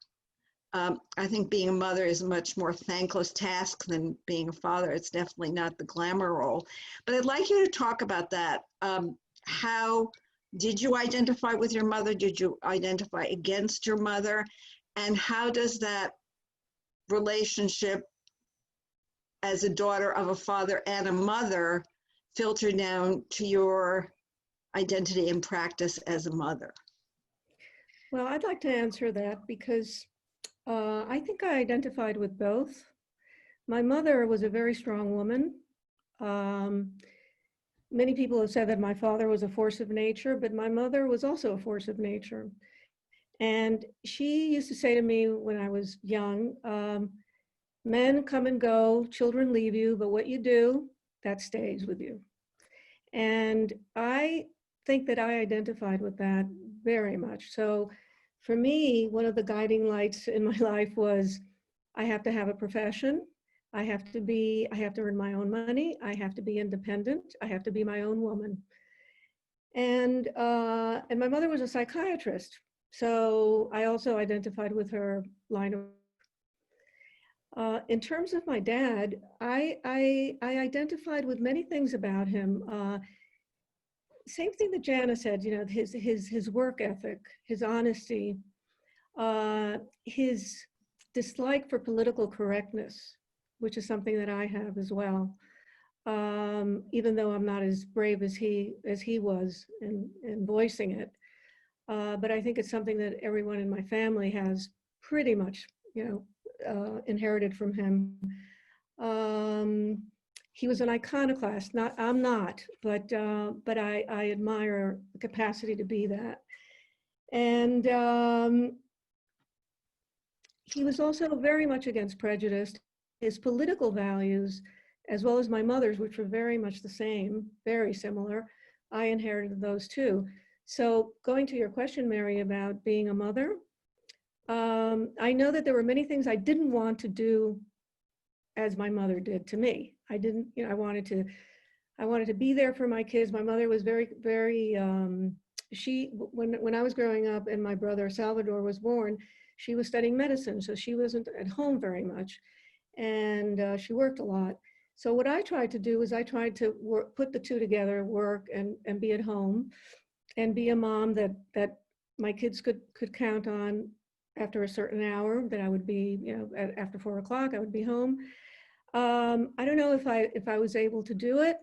I think being a mother is a much more thankless task than being a father. It's definitely not the glamour role. But I'd like you to talk about that. How did you identify with your mother? Did you identify against your mother? And how does that relationship as a daughter of a father and a mother filter down to your identity and practice as a mother?
Well, I'd like to answer that because I think I identified with both. My mother was a very strong woman. Many people have said that my father was a force of nature, but my mother was also a force of nature. And she used to say to me when I was young, men come and go, children leave you, but what you do, that stays with you. And I think that I identified with that very much. So for me, one of the guiding lights in my life was I have to have a profession. I have to earn my own money. I have to be independent. I have to be my own woman. And my mother was a psychiatrist. So I also identified with her line of. In terms of my dad, I identified with many things about him. Same thing that Jana said, you know, his work ethic, his honesty, his dislike for political correctness, which is something that I have as well. Even though I'm not as brave as he was in voicing it. But I think it's something that everyone in my family has pretty much, you know, inherited from him. He was an iconoclast. I'm not, but I admire the capacity to be that. And he was also very much against prejudice. His political values, as well as my mother's, which were very much the same, very similar, I inherited those too. So going to your question, Mary, about being a mother, I know that there were many things I didn't want to do as my mother did to me. I didn't, you know, I wanted to be there for my kids. My mother was very, very when I was growing up and my brother Salvador was born, she was studying medicine, so she wasn't at home very much, and she worked a lot. So what I tried to do is I tried to put the two together, work and be at home, and be a mom that my kids could count on. After a certain hour, that I would be, after 4 o'clock, I would be home. I don't know if I was able to do it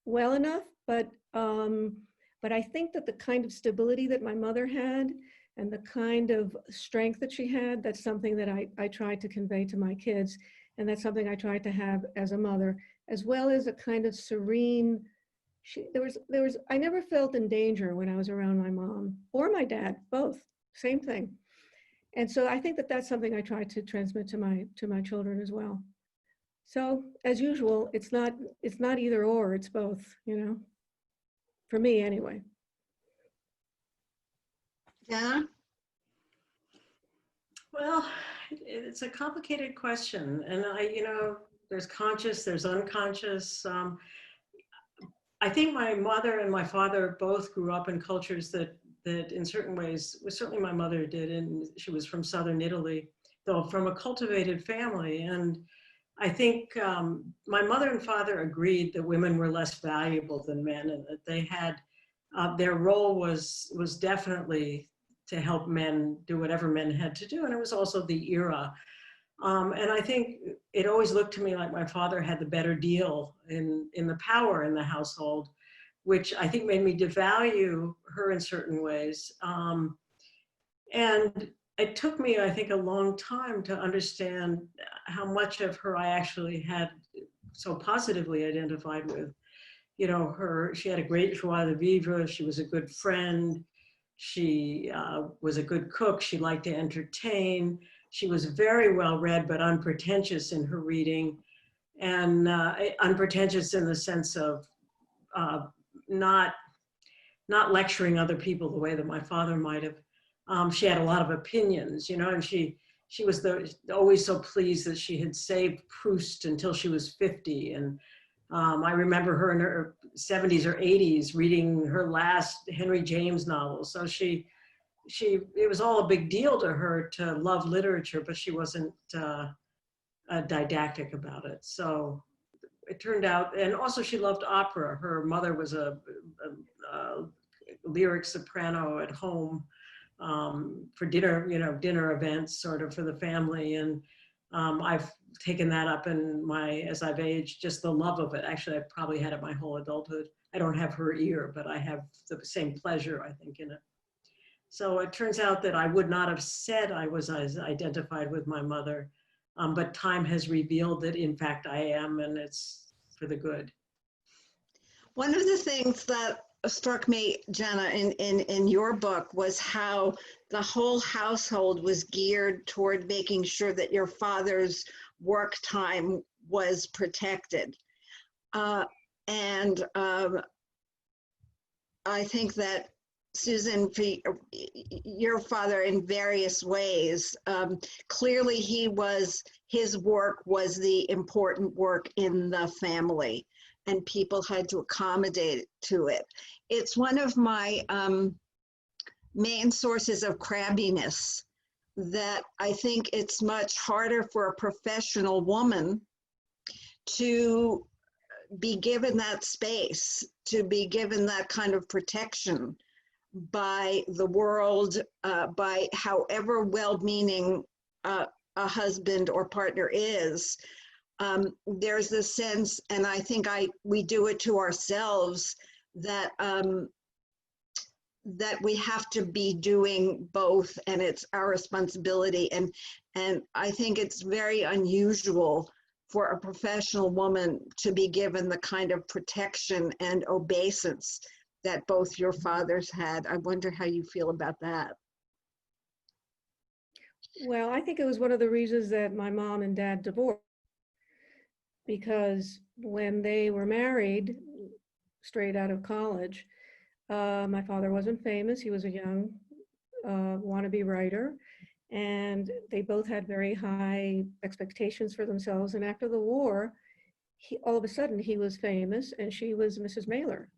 well enough, but I think that the kind of stability that my mother had and the kind of strength that she had, that's something that I tried to convey to my kids. And that's something I tried to have as a mother, as well as a kind of serene, I never felt in danger when I was around my mom or my dad, both, same thing. And so I think that that's something I try to transmit to my children as well. So as usual, it's not either or, it's both, for me anyway.
Yeah.
Well, it's a complicated question. And there's conscious, there's unconscious. I think my mother and my father both grew up in cultures that in certain ways, well, certainly my mother did, and she was from Southern Italy, though from a cultivated family. And I think my mother and father agreed that women were less valuable than men, and that they had, their role was definitely to help men do whatever men had to do. And it was also the era. And I think it always looked to me like my father had the better deal in the power in the household, which I think made me devalue her in certain ways. And it took me, I think, a long time to understand how much of her I actually had so positively identified with. She had a great joie de vivre. She was a good friend. She was a good cook. She liked to entertain. She was very well read, but unpretentious in her reading, and unpretentious in the sense of not lecturing other people the way that my father might have. She had a lot of opinions, and she was always so pleased that she had saved Proust until she was 50. And I remember her in her 70s or 80s reading her last Henry James novel. So it was all a big deal to her to love literature, but she wasn't didactic about it. So it turned out, and also she loved opera. Her mother was a lyric soprano at home for dinner events, sort of for the family. And I've taken that up as I've aged, just the love of it. Actually, I've probably had it my whole adulthood. I don't have her ear, but I have the same pleasure, I think, in it. So it turns out that I would not have said I was as identified with my mother, but time has revealed that in fact I am, and it's for the good.
One of the things that struck me, Jenna, in your book was how the whole household was geared toward making sure that your father's work time was protected. And I think that Susan, your father in various ways, clearly his work was the important work in the family, and people had to accommodate to it. It's one of my main sources of crabbiness, that I think it's much harder for a professional woman to be given that space, to be given that kind of protection by the world, by however well-meaning a husband or partner is. There's this sense, and I think we do it to ourselves, that we have to be doing both, and it's our responsibility. And I think it's very unusual for a professional woman to be given the kind of protection and obeisance that both your fathers had. I wonder how you feel about that.
Well, I think it was one of the reasons that my mom and dad divorced, because when they were married, straight out of college, my father wasn't famous. He was a young wannabe writer, and they both had very high expectations for themselves. And after the war, all of a sudden he was famous and she was Mrs. Mailer.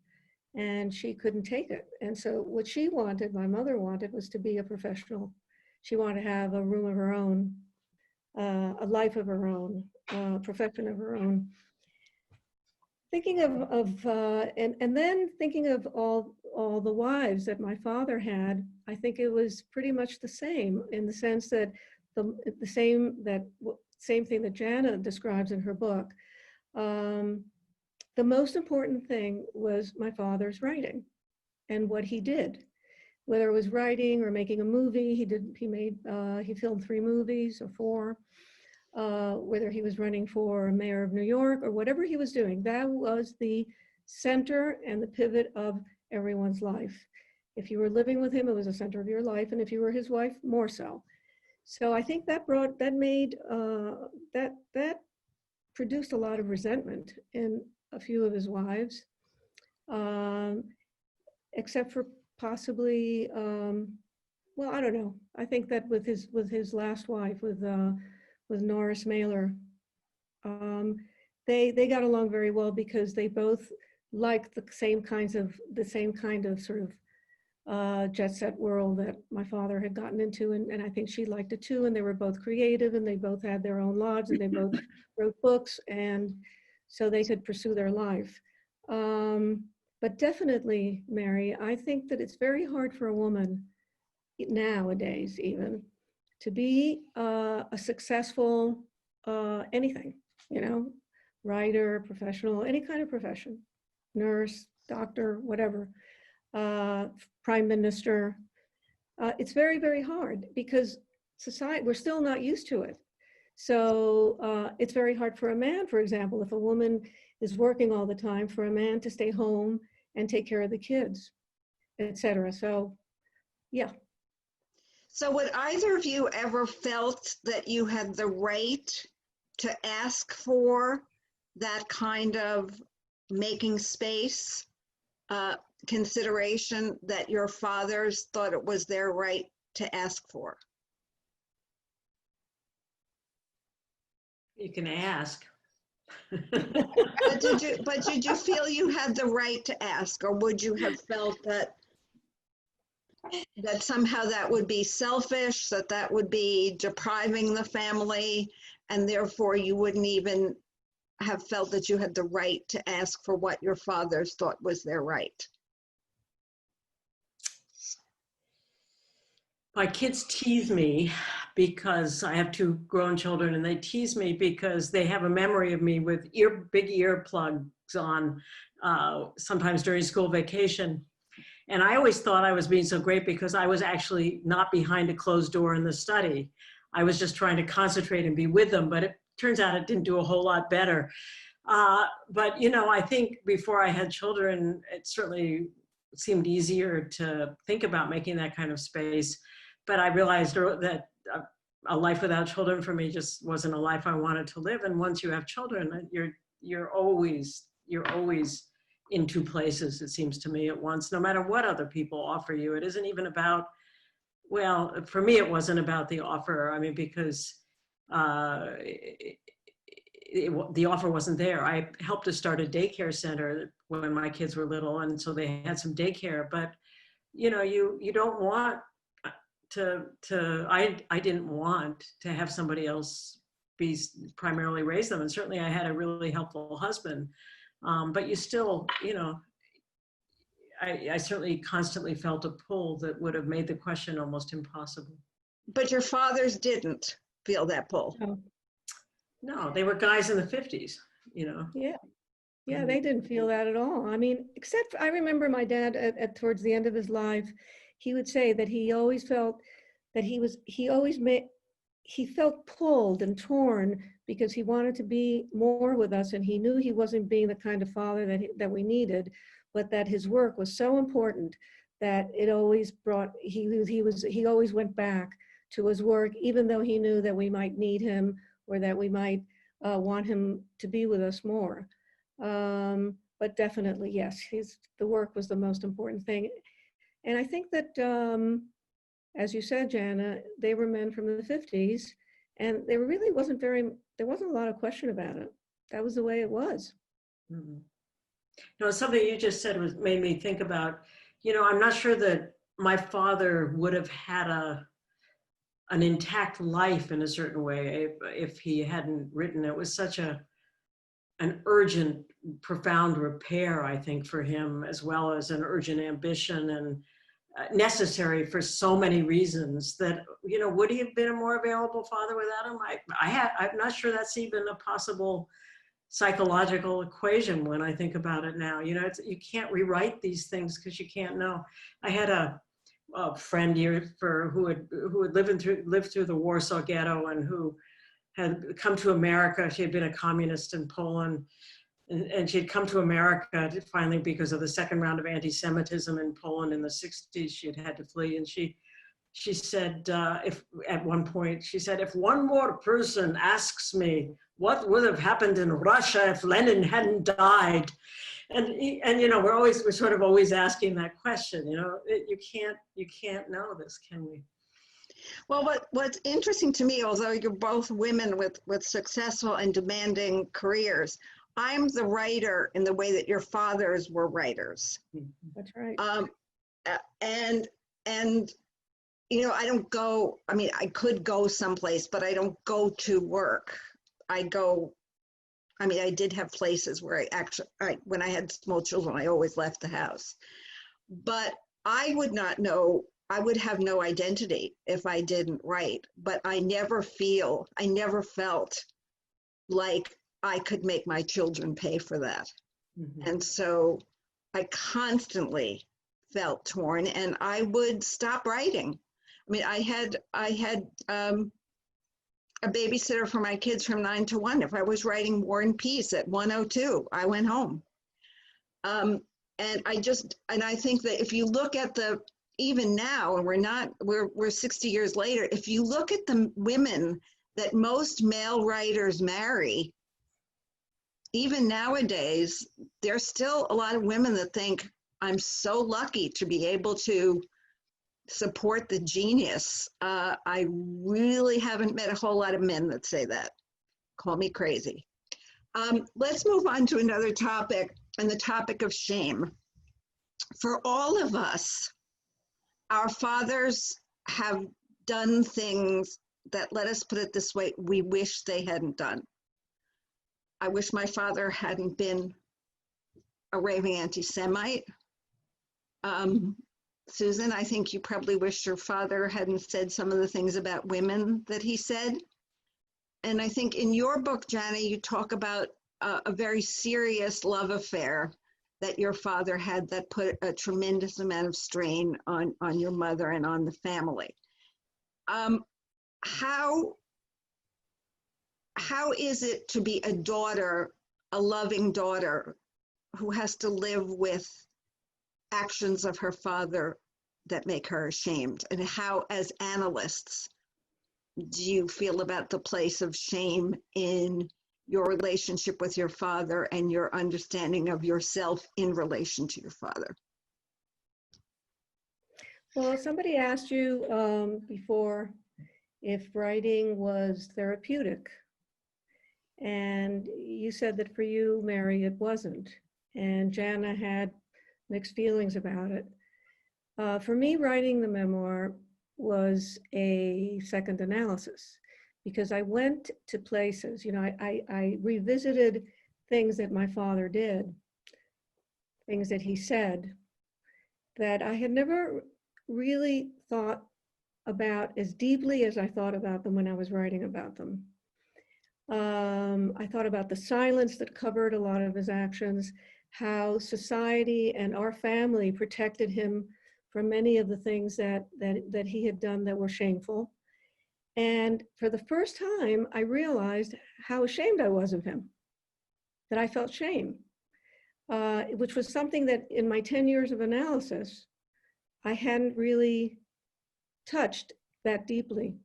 and she couldn't take it. And so what she wanted, my mother wanted, was to be a professional. She wanted to have a room of her own, a life of her own, profession of her own. Thinking and then thinking of all the wives that my father had, I think it was pretty much the same, in the sense that the same thing that Jana describes in her book. The most important thing was my father's writing and what he did, whether it was writing or making a movie. He filmed 3 movies or 4. Whether he was running for mayor of New York or whatever he was doing, that was the center and the pivot of everyone's life. If you were living with him, it was the center of your life, and if you were his wife, more so. So I think that produced a lot of resentment in a few of his wives, except for possibly, well, I don't know. I think that with his last wife, with Norris Mailer, they got along very well because they both liked the same kind of sort of jet set world that my father had gotten into, and I think she liked it too. And they were both creative, and they both had their own lives, and they both wrote books, and so they could pursue their life. But definitely, Mary, I think that it's very hard for a woman nowadays, even, to be a successful anything, writer, professional, any kind of profession, nurse, doctor, whatever, prime minister. It's very, very hard because we're still not used to it. So it's very hard for a man, for example, if a woman is working all the time, for a man to stay home and take care of the kids, etc. So, yeah.
So would either of you ever felt that you had the right to ask for that kind of making space consideration that your fathers thought it was their right to ask for?
You can ask.
But did you feel you had the right to ask, or would you have felt that somehow that would be selfish, that would be depriving the family, and therefore you wouldn't even have felt that you had the right to ask for what your fathers thought was their right?
My kids tease me because I have 2 grown children, and they tease me because they have a memory of me with big earplugs on, sometimes during school vacation. And I always thought I was being so great because I was actually not behind a closed door in the study. I was just trying to concentrate and be with them, but it turns out it didn't do a whole lot better. But, I think before I had children, it certainly seemed easier to think about making that kind of space. But I realized that a life without children for me just wasn't a life I wanted to live. And once you have children, you're always in 2 places, it seems to me, at once, no matter what other people offer you. It isn't even about, well, for me, it wasn't about the offer. I mean, because the offer wasn't there. I helped to start a daycare center when my kids were little, and so they had some daycare. But you don't want I didn't want to have somebody else primarily raise them, and certainly I had a really helpful husband. But you still, I certainly constantly felt a pull that would have made the question almost impossible.
But your fathers didn't feel that pull?
No, they were guys in the 50s,
Yeah, they didn't feel that at all. I mean, except I remember my dad at towards the end of his life, he would say that he always felt that he felt pulled and torn because he wanted to be more with us, and he knew he wasn't being the kind of father that we needed, but that his work was so important that it always he always went back to his work, even though he knew that we might need him or that we might want him to be with us more. But definitely, yes, the work was the most important thing. And I think that, as you said, Jana, they were men from the 50s, and there really wasn't a lot of question about it. That was the way it was.
Mm-hmm. You know, something you just said made me think about, you know, I'm not sure that my father would have had an intact life in a certain way if he hadn't written. It was such an urgent, profound repair, I think, for him, as well as an urgent ambition, and necessary for so many reasons that, you know, would he have been a more available father without him? I'm not sure that's even a possible psychological equation when I think about it now. You know, you can't rewrite these things because you can't know. I had a friend who had lived through the Warsaw Ghetto, and who had come to America. She had been a communist in Poland, and she had come to America finally because of the second round of anti-Semitism in Poland in the 60s. She had to flee, and she said, if at one point, she said, if one more person asks me what would have happened in Russia if Lenin hadn't died, and you know, we're sort of always asking that question. You know, you can't know this, can we?
Well, what's interesting to me, although you're both women with successful and demanding careers, I'm the writer in the way that your fathers were writers.
That's right.
And you know, I don't go, I mean, I could go someplace, but I don't go to work. I did have places where when I had small children, I always left the house. But I would not know, I would have no identity if I didn't write. But I never felt like I could make my children pay for that. Mm-hmm. And so I constantly felt torn, and I would stop writing. I mean, I had a babysitter for my kids from 9 to 1. If I was writing War and Peace at 1:02, I went home. And I think that if you look at even now, and we're 60 years later, if you look at the women that most male writers marry, even nowadays, there's still a lot of women that think, I'm so lucky to be able to support the genius. I really haven't met a whole lot of men that say that. Call me crazy. Let's move on to another topic, and the topic of shame. For all of us, our fathers have done things that, let us put it this way, we wish they hadn't done. I wish my father hadn't been a raving anti-Semite. Susan, I think you probably wish your father hadn't said some of the things about women that he said. And I think in your book, Jana, you talk about a very serious love affair that your father had that put a tremendous amount of strain on your mother and on the family. How is it to be a daughter, a loving daughter, who has to live with actions of her father that make her ashamed? And how, as analysts, do you feel about the place of shame in your relationship with your father and your understanding of yourself in relation to your father?
Well, somebody asked you before if writing was therapeutic. And you said that for you, Mary, it wasn't. And Jana had mixed feelings about it. For me, writing the memoir was a second analysis, because I went to places, you know, I revisited things that my father did, things that he said, that I had never really thought about as deeply as I thought about them when I was writing about them. I thought about the silence that covered a lot of his actions, how society and our family protected him from many of the things that he had done that were shameful. And for the first time, I realized how ashamed I was of him, that I felt shame, which was something that in my 10 years of analysis, I hadn't really touched that deeply.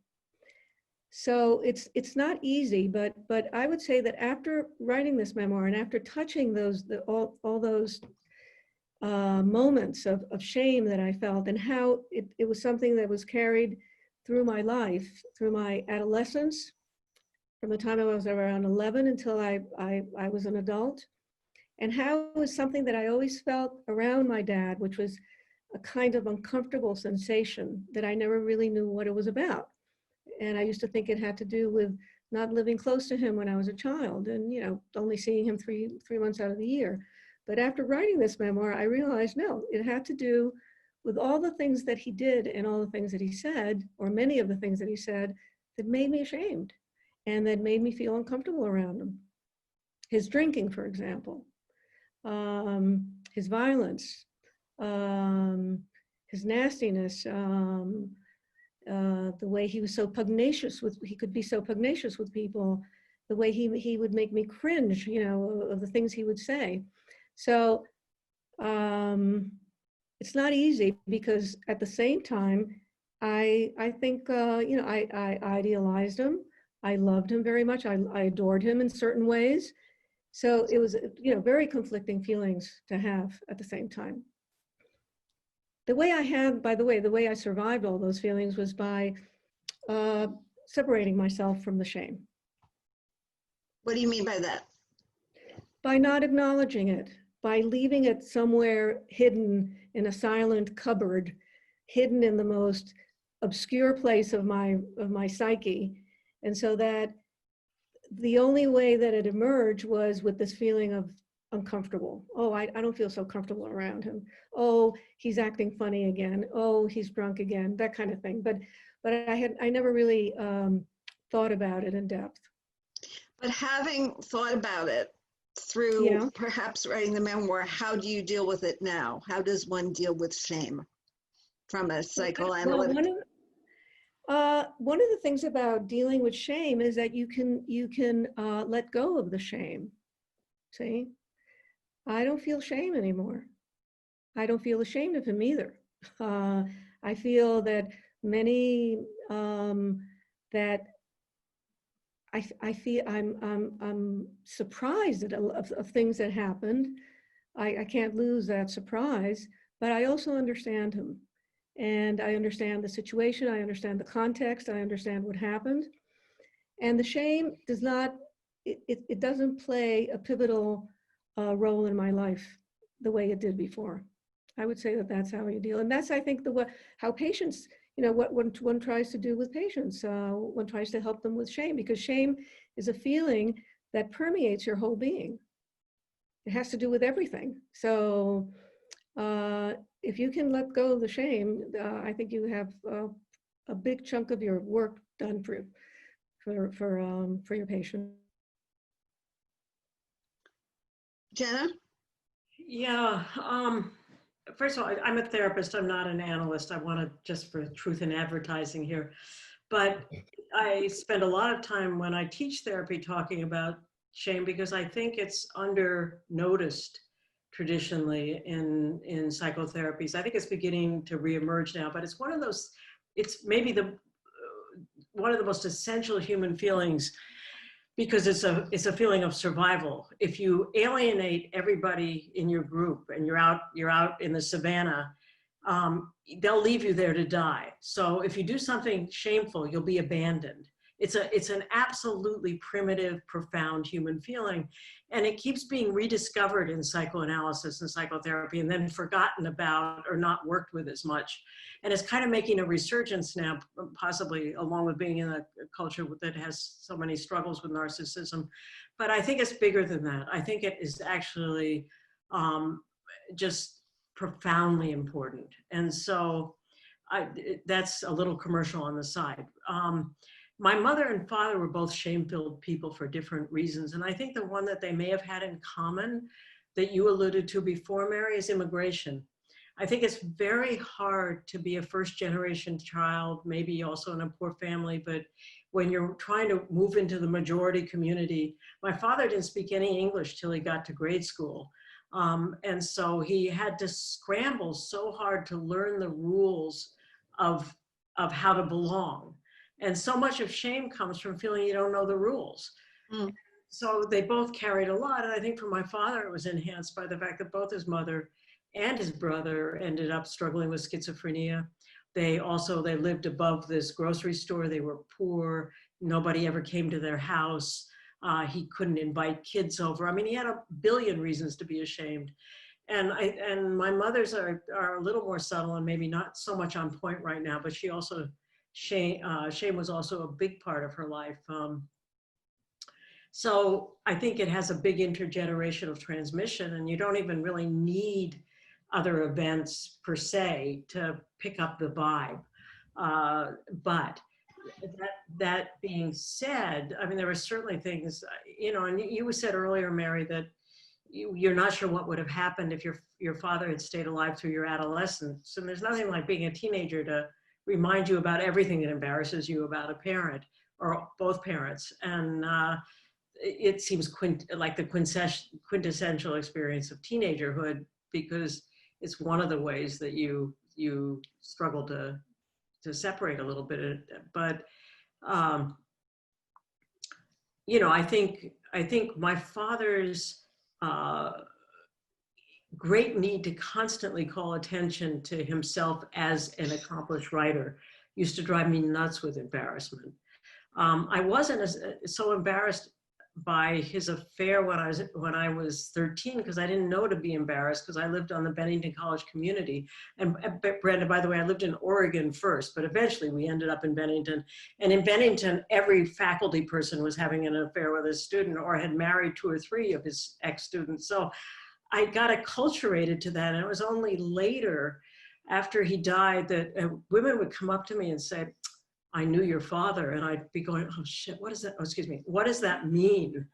So it's not easy, but I would say that after writing this memoir and after touching all those moments of shame that I felt, and how it was something that was carried through my life, through my adolescence, from the time I was around 11 until I was an adult, and how it was something that I always felt around my dad, which was a kind of uncomfortable sensation that I never really knew what it was about. And I used to think it had to do with not living close to him when I was a child and, only seeing him three months out of the year. But after writing this memoir, I realized, no, it had to do with all the things that he did and all the things that he said, or many of the things that he said, that made me ashamed and that made me feel uncomfortable around him. His drinking, for example, his violence, his nastiness, the way he was so pugnacious he could be so pugnacious with people, the way he would make me cringe, of the things he would say. So it's not easy, because at the same time, I think, I idealized him. I loved him very much. I adored him in certain ways. So it was, very conflicting feelings to have at the same time. The way I survived all those feelings was by separating myself from the shame.
What do you mean by that?
By not acknowledging it, by leaving it somewhere hidden in a silent cupboard, hidden in the most obscure place of my psyche. And so that the only way that it emerged was with this feeling of uncomfortable. Oh, I don't feel so comfortable around him. Oh, he's acting funny again. Oh, he's drunk again, that kind of thing. But I never really thought about it in depth.
But having thought about it through perhaps writing the memoir, how do you deal with it now? How does one deal with shame from a psychoanalytic?
One of the things about dealing with shame is that you can let go of the shame. See, I don't feel shame anymore. I don't feel ashamed of him either. I feel that that I feel I'm surprised of things that happened. I can't lose that surprise, but I also understand him. And I understand the situation, I understand the context, I understand what happened. And the shame does not, it doesn't play a pivotal role in my life the way it did before. I would say that that's how you deal. And that's, I think, how patients, what one tries to do with patients. One tries to help them with shame, because shame is a feeling that permeates your whole being. It has to do with everything. So if you can let go of the shame, I think you have a big chunk of your work done for your patient.
Jenna?
Yeah. First of all, I'm a therapist. I'm not an analyst. I want to, just for truth in advertising here, but I spend a lot of time when I teach therapy talking about shame, because I think it's under noticed traditionally in psychotherapies. I think it's beginning to reemerge now, but it's one of those, it's maybe one of the most essential human feelings, because it's a feeling of survival. If you alienate everybody in your group and you're out in the savannah, they'll leave you there to die. So if you do something shameful, you'll be abandoned. It's an absolutely primitive, profound human feeling. And it keeps being rediscovered in psychoanalysis and psychotherapy, and then forgotten about or not worked with as much. And it's kind of making a resurgence now, possibly along with being in a culture that has so many struggles with narcissism. But I think it's bigger than that. I think it is actually just profoundly important. And so that's a little commercial on the side. My mother and father were both shame-filled people for different reasons. And I think the one that they may have had in common that you alluded to before, Mary, is immigration. I think it's very hard to be a first-generation child, maybe also in a poor family, but when you're trying to move into the majority community, my father didn't speak any English till he got to grade school. And so he had to scramble so hard to learn the rules of how to belong. And so much of shame comes from feeling you don't know the rules. Mm. So they both carried a lot. And I think for my father, it was enhanced by the fact that both his mother and his brother ended up struggling with schizophrenia. They lived above this grocery store. They were poor. Nobody ever came to their house. He couldn't invite kids over. I mean, he had a billion reasons to be ashamed. And my mother's are a little more subtle and maybe not so much on point right now, but she also, shame was also a big part of her life. So I think it has a big intergenerational transmission, and you don't even really need other events per se to pick up the vibe. But that being said, I mean, there were certainly things, you know, and you said earlier, Mary, that you're not sure what would have happened if your father had stayed alive through your adolescence. And there's nothing like being a teenager to remind you about everything that embarrasses you about a parent or both parents. And it seems like the quintessential experience of teenagerhood, because it's one of the ways that you struggle to separate a little bit. But you know, I think my father's great need to constantly call attention to himself as an accomplished writer used to drive me nuts with embarrassment. I wasn't so embarrassed by his affair when I was 13, because I didn't know to be embarrassed, because I lived on the Bennington College community. And Brenda, by the way, I lived in Oregon first, but eventually we ended up in Bennington. And in Bennington, every faculty person was having an affair with a student or had married 2 or 3 of his ex-students. So I got acculturated to that. And it was only later, after he died, that women would come up to me and say, "I knew your father," and I'd be going, "Oh shit, what is that? Oh, excuse me, what does that mean?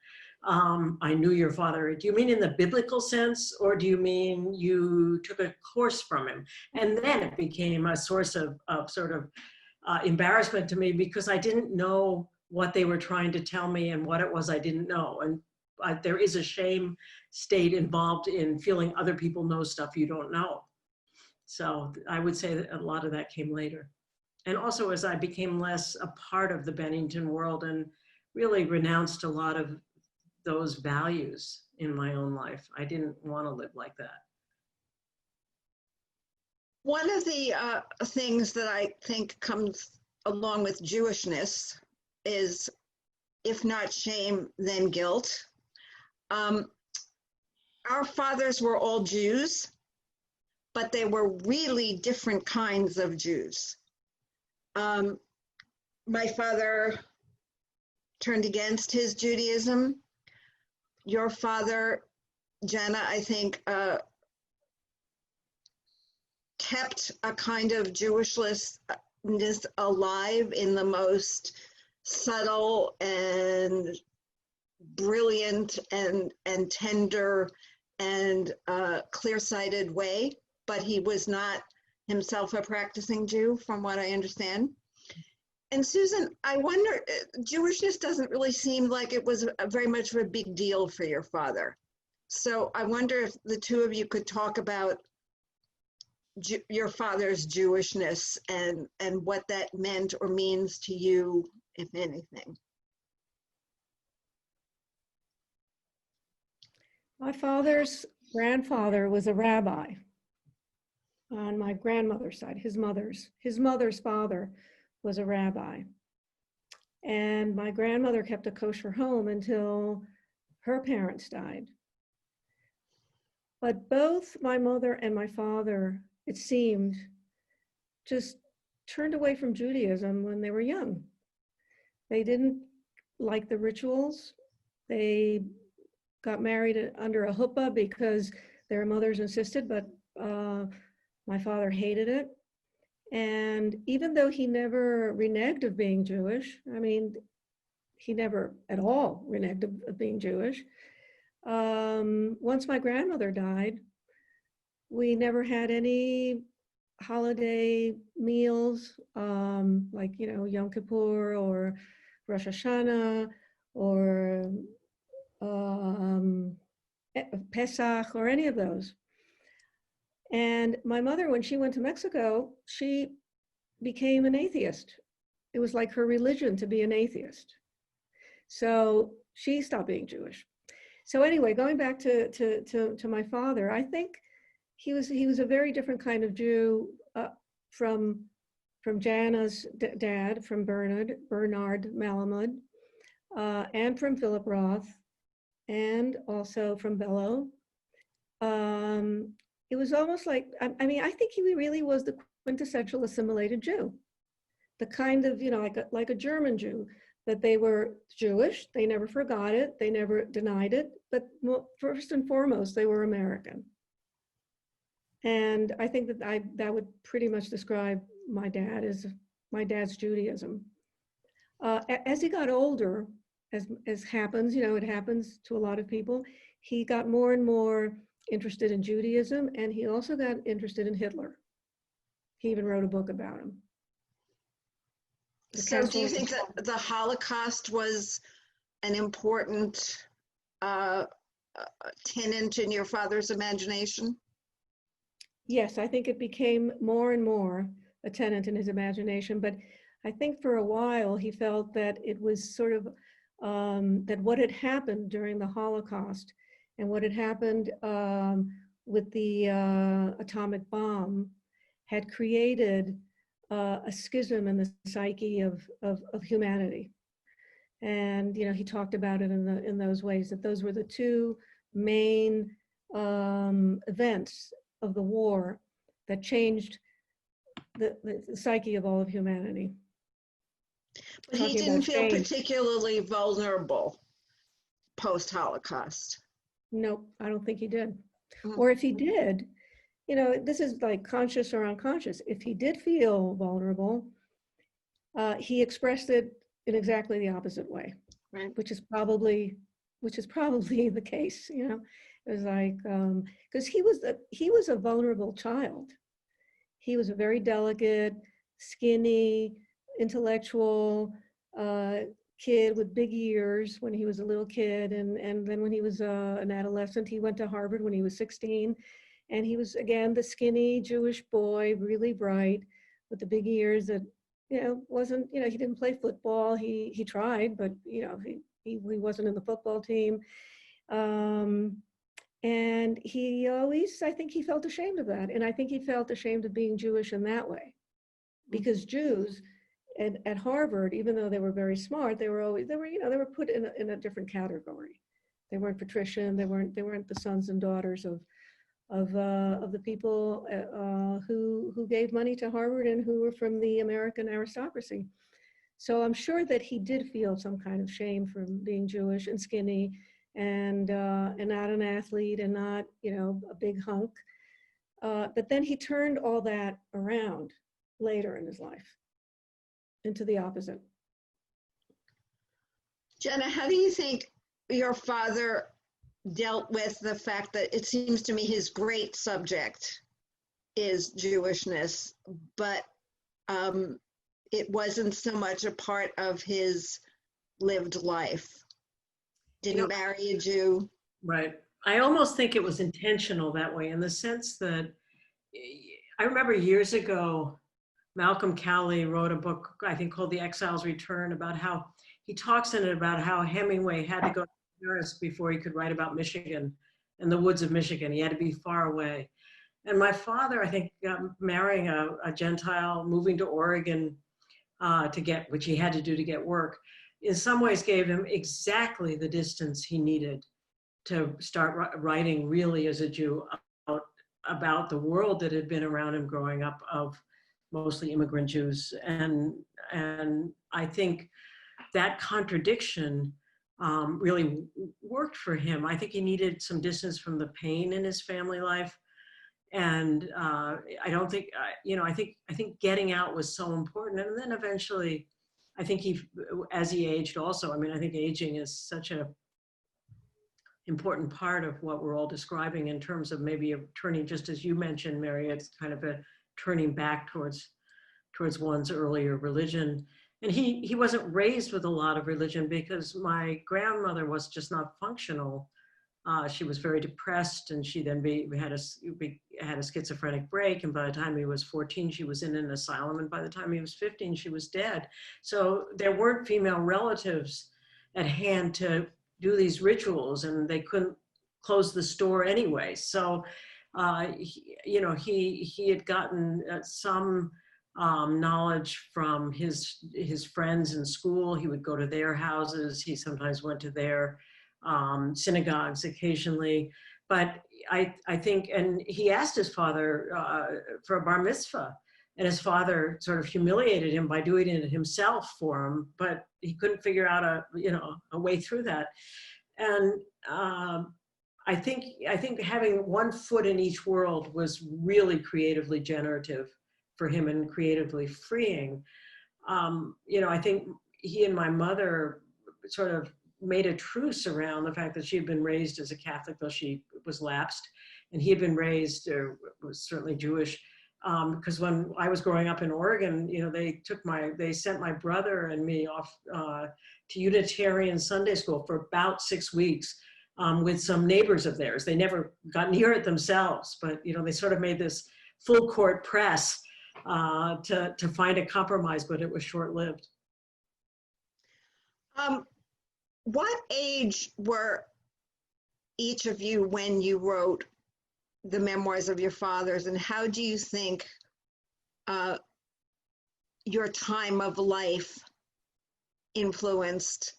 I knew your father. Do you mean in the biblical sense, or do you mean you took a course from him?" And then it became a source of sort of embarrassment to me, because I didn't know what they were trying to tell me and what it was I didn't know. And there is a shame state involved in feeling other people know stuff you don't know. So I would say that a lot of that came later. And also as I became less a part of the Bennington world and really renounced a lot of those values in my own life, I didn't want to live like that.
One of the things that I think comes along with Jewishness is, if not shame, then guilt. Our fathers were all Jews, but they were really different kinds of Jews. My father turned against his Judaism. Your father, Jenna, I think, kept a kind of Jewishness alive in the most subtle and brilliant and tender and clear-sighted way, but he was not himself a practicing Jew, from what I understand. And Susan, I wonder, Jewishness doesn't really seem like it was very much of a big deal for your father. So I wonder if the two of you could talk about your father's Jewishness and what that meant or means to you, if anything.
My father's grandfather was a rabbi on my grandmother's side. His mother's father was a rabbi. And my grandmother kept a kosher home until her parents died. But both my mother and my father, it seemed, just turned away from Judaism when they were young. They didn't like the rituals. They got married under a huppah because their mothers insisted, but my father hated it. And even though he never reneged of being Jewish, I mean, he never at all reneged of being Jewish. Once my grandmother died, we never had any holiday meals, like, you know, Yom Kippur or Rosh Hashanah or Pesach or any of those. And my mother, when she went to Mexico, she became an atheist. It was like her religion to be an atheist. So she stopped being Jewish. So anyway, going back to my father, I think he was a very different kind of Jew from Jana's dad, from Bernard Malamud. and from Philip Roth, and also from Bellow. It was almost like, I mean, I think he really was the quintessential assimilated Jew, the kind of, you know, like a German Jew, that they were Jewish, they never forgot it, they never denied it, but first and foremost, they were American. And I think that that would pretty much describe my dad, as my dad's Judaism. As he got older, as happens, you know, it happens to a lot of people, he got more and more interested in Judaism, and he also got interested in Hitler. He even wrote a book about him.
So do you think that the Holocaust was an important tenet in your father's imagination?
Yes, I think it became more and more a tenet in his imagination, but I think for a while he felt that it was sort of, that what had happened during the Holocaust and what had happened with the atomic bomb had created a schism in the psyche of humanity. And, you know, he talked about it in those ways, that those were the two main events of the war that changed the psyche of all of humanity.
But he didn't feel particularly vulnerable post-Holocaust.
Nope, I don't think he did. Or if he did, you know, this is like conscious or unconscious. If he did feel vulnerable, he expressed it in exactly the opposite way,
right?
Which is probably the case. You know, it was like, because he was a vulnerable child. He was a very delicate, skinny, intellectual kid with big ears when he was a little kid, and then when he was an adolescent, he went to Harvard when he was 16, and he was again the skinny Jewish boy, really bright, with the big ears that, you know, wasn't, you know, he didn't play football. He tried, but, you know, he wasn't in the football team. And he always, I think he felt ashamed of that. And I think he felt ashamed of being Jewish in that way, because Jews at Harvard, even though they were very smart, they were put in a different category. They weren't patrician. They weren't the sons and daughters of the people who gave money to Harvard and who were from the American aristocracy. So I'm sure that he did feel some kind of shame from being Jewish and skinny and not an athlete and not, you know, a big hunk. But then he turned all that around later in his life into the opposite.
Jenna, how do you think your father dealt with the fact that it seems to me his great subject is Jewishness, but it wasn't so much a part of his lived life? Didn't marry a Jew.
Right. I almost think it was intentional that way, in the sense that I remember years ago, Malcolm Cowley wrote a book, I think, called The Exile's Return, about how he talks in it about how Hemingway had to go to Paris before he could write about Michigan and the woods of Michigan. He had to be far away. And my father, I think, marrying a Gentile, moving to Oregon which he had to do to get work, in some ways gave him exactly the distance he needed to start writing really as a Jew about the world that had been around him growing up, of mostly immigrant Jews. And I think that contradiction really worked for him. I think he needed some distance from the pain in his family life. And I don't think, I think getting out was so important. And then eventually, I think as he aged also, I mean, I think aging is such a important part of what we're all describing in terms of maybe a turning, just as you mentioned, Mary, it's kind of a turning back towards one's earlier religion. And he wasn't raised with a lot of religion, because my grandmother was just not functional. She was very depressed, and she then had a schizophrenic break. And by the time he was 14, she was in an asylum. And by the time he was 15, she was dead. So there weren't female relatives at hand to do these rituals, and they couldn't close the store anyway. So, he had gotten some knowledge from his friends in school. He would go to their houses. He sometimes went to their synagogues occasionally. But I think, and he asked his father for a bar mitzvah, and his father sort of humiliated him by doing it himself for him, but he couldn't figure out a way through that. And I think having one foot in each world was really creatively generative for him and creatively freeing. I think he and my mother sort of made a truce around the fact that she had been raised as a Catholic, though she was lapsed, and he had been raised, or was certainly Jewish. Because when I was growing up in Oregon, they sent my brother and me off to Unitarian Sunday school for about 6 weeks with some neighbors of theirs. They never got near it themselves, but they sort of made this full court press to find a compromise, but it was short-lived.
What age were each of you when you wrote the memoirs of your fathers, and how do you think your time of life influenced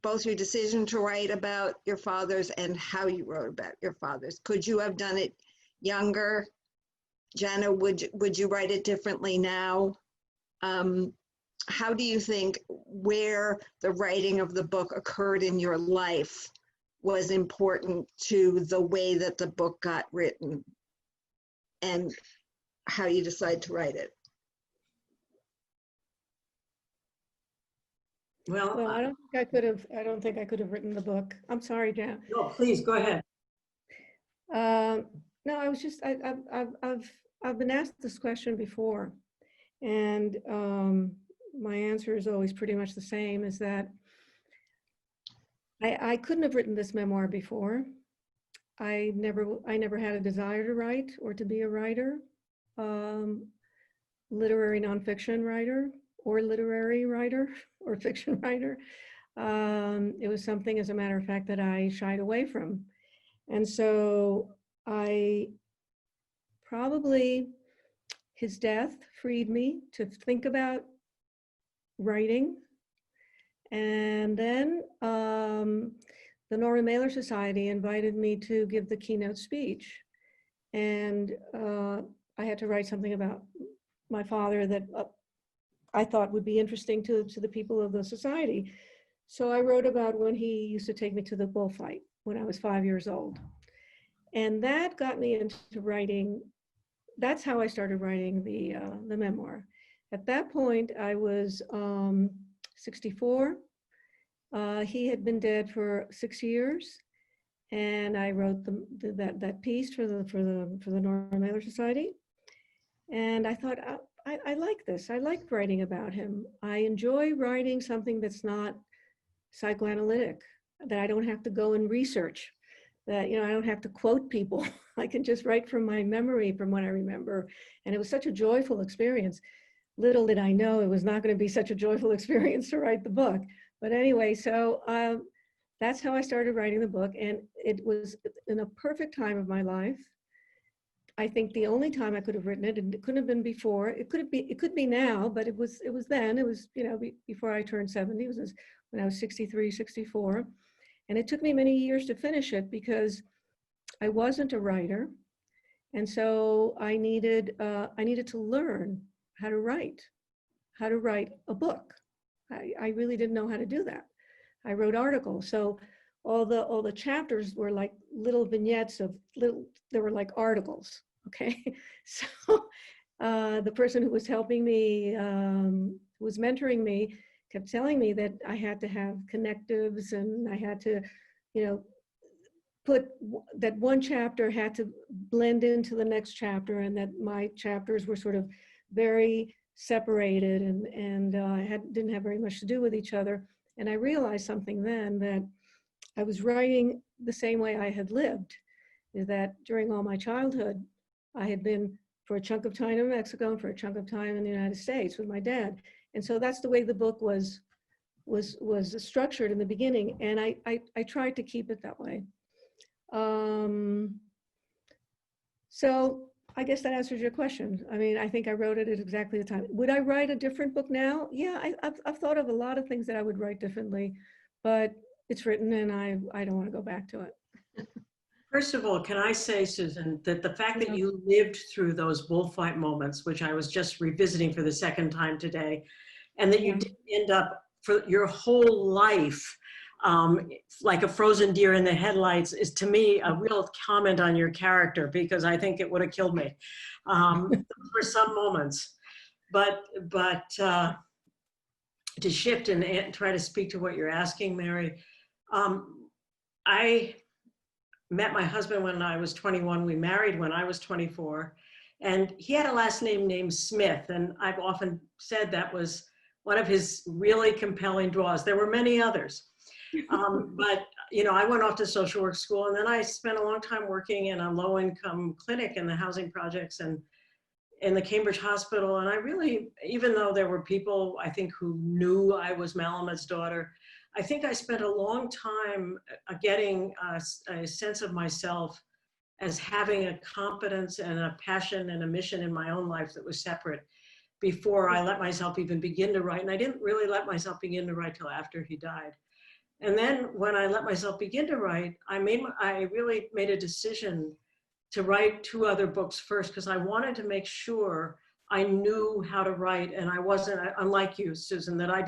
both your decision to write about your fathers and how you wrote about your fathers? Could you have done it younger? Jana, would you write it differently now? How do you think where the writing of the book occurred in your life was important to the way that the book got written and how you decide to write it?
Well,
I don't think I could have written the book. I'm sorry, Jan.
No, please go ahead.
No, I was just, I've been asked this question before, and my answer is always pretty much the same, is that I couldn't have written this memoir before. I never had a desire to write or to be a writer, literary nonfiction writer or literary writer or fiction writer. It was something, as a matter of fact, that I shied away from. And so his death freed me to think about writing. And then the Norman Mailer Society invited me to give the keynote speech. And I had to write something about my father that I thought would be interesting to the people of the society. So I wrote about when he used to take me to the bullfight when I was 5 years old. And that got me into writing. That's how I started writing the memoir. At that point, I was 64. He had been dead for 6 years, and I wrote that piece for the Norman Mailer Society. And I thought, I like this. I like writing about him. I enjoy writing something that's not psychoanalytic, that I don't have to go and research, that I don't have to quote people. I can just write from my memory, from what I remember. And it was such a joyful experience. Little did I know it was not going to be such a joyful experience to write the book. But anyway, so that's how I started writing the book. And it was in a perfect time of my life. I think the only time I could have written it, and it couldn't have been before. It could be now, but it was then. It was before I turned 70. It was when I was 63, 64. And it took me many years to finish it because I wasn't a writer. And so I needed to learn how to write a book. I really didn't know how to do that. I wrote articles. So all the chapters were like little vignettes they were like articles, okay? So the person who was helping me, who was mentoring me, kept telling me that I had to have connectives and I had to, put that one chapter had to blend into the next chapter, and that my chapters were sort of very separated and didn't have very much to do with each other. And I realized something then, that I was writing the same way I had lived, is that during all my childhood, I had been for a chunk of time in Mexico and for a chunk of time in the United States with my dad. And so that's the way the book was structured in the beginning. And I tried to keep it that way. So I guess that answers your question. I mean, I think I wrote it at exactly the time. Would I write a different book now? Yeah, I've thought of a lot of things that I would write differently, but it's written and I don't want to go back to it.
First of all, can I say, Susan, that the fact that
Yeah.
you lived through those bullfight moments, which I was just revisiting for the second time today, and that you
Yeah.
didn't end up for your whole life like a frozen deer in the headlights, is to me a real comment on your character, because I think it would have killed me for some moments. But to shift and try to speak to what you're asking, Mary, I met my husband when I was 21. We married when I was 24. And he had a last name named Smith. And I've often said that was one of his really compelling draws. There were many others. But, you know, I went off to social work school, and then I spent a long time working in a low-income clinic in the housing projects and in the Cambridge Hospital. And I really, even though there were people, I think, who knew I was Malamad's daughter, I think I spent a long time getting a sense of myself as having a competence and a passion and a mission in my own life that was separate before I let myself even begin to write. And I didn't really let myself begin to write till after he died. And then when I let myself begin to write, I really made a decision to write 2 other books first, because I wanted to make sure I knew how to write. And I wasn't, unlike you, Susan, that I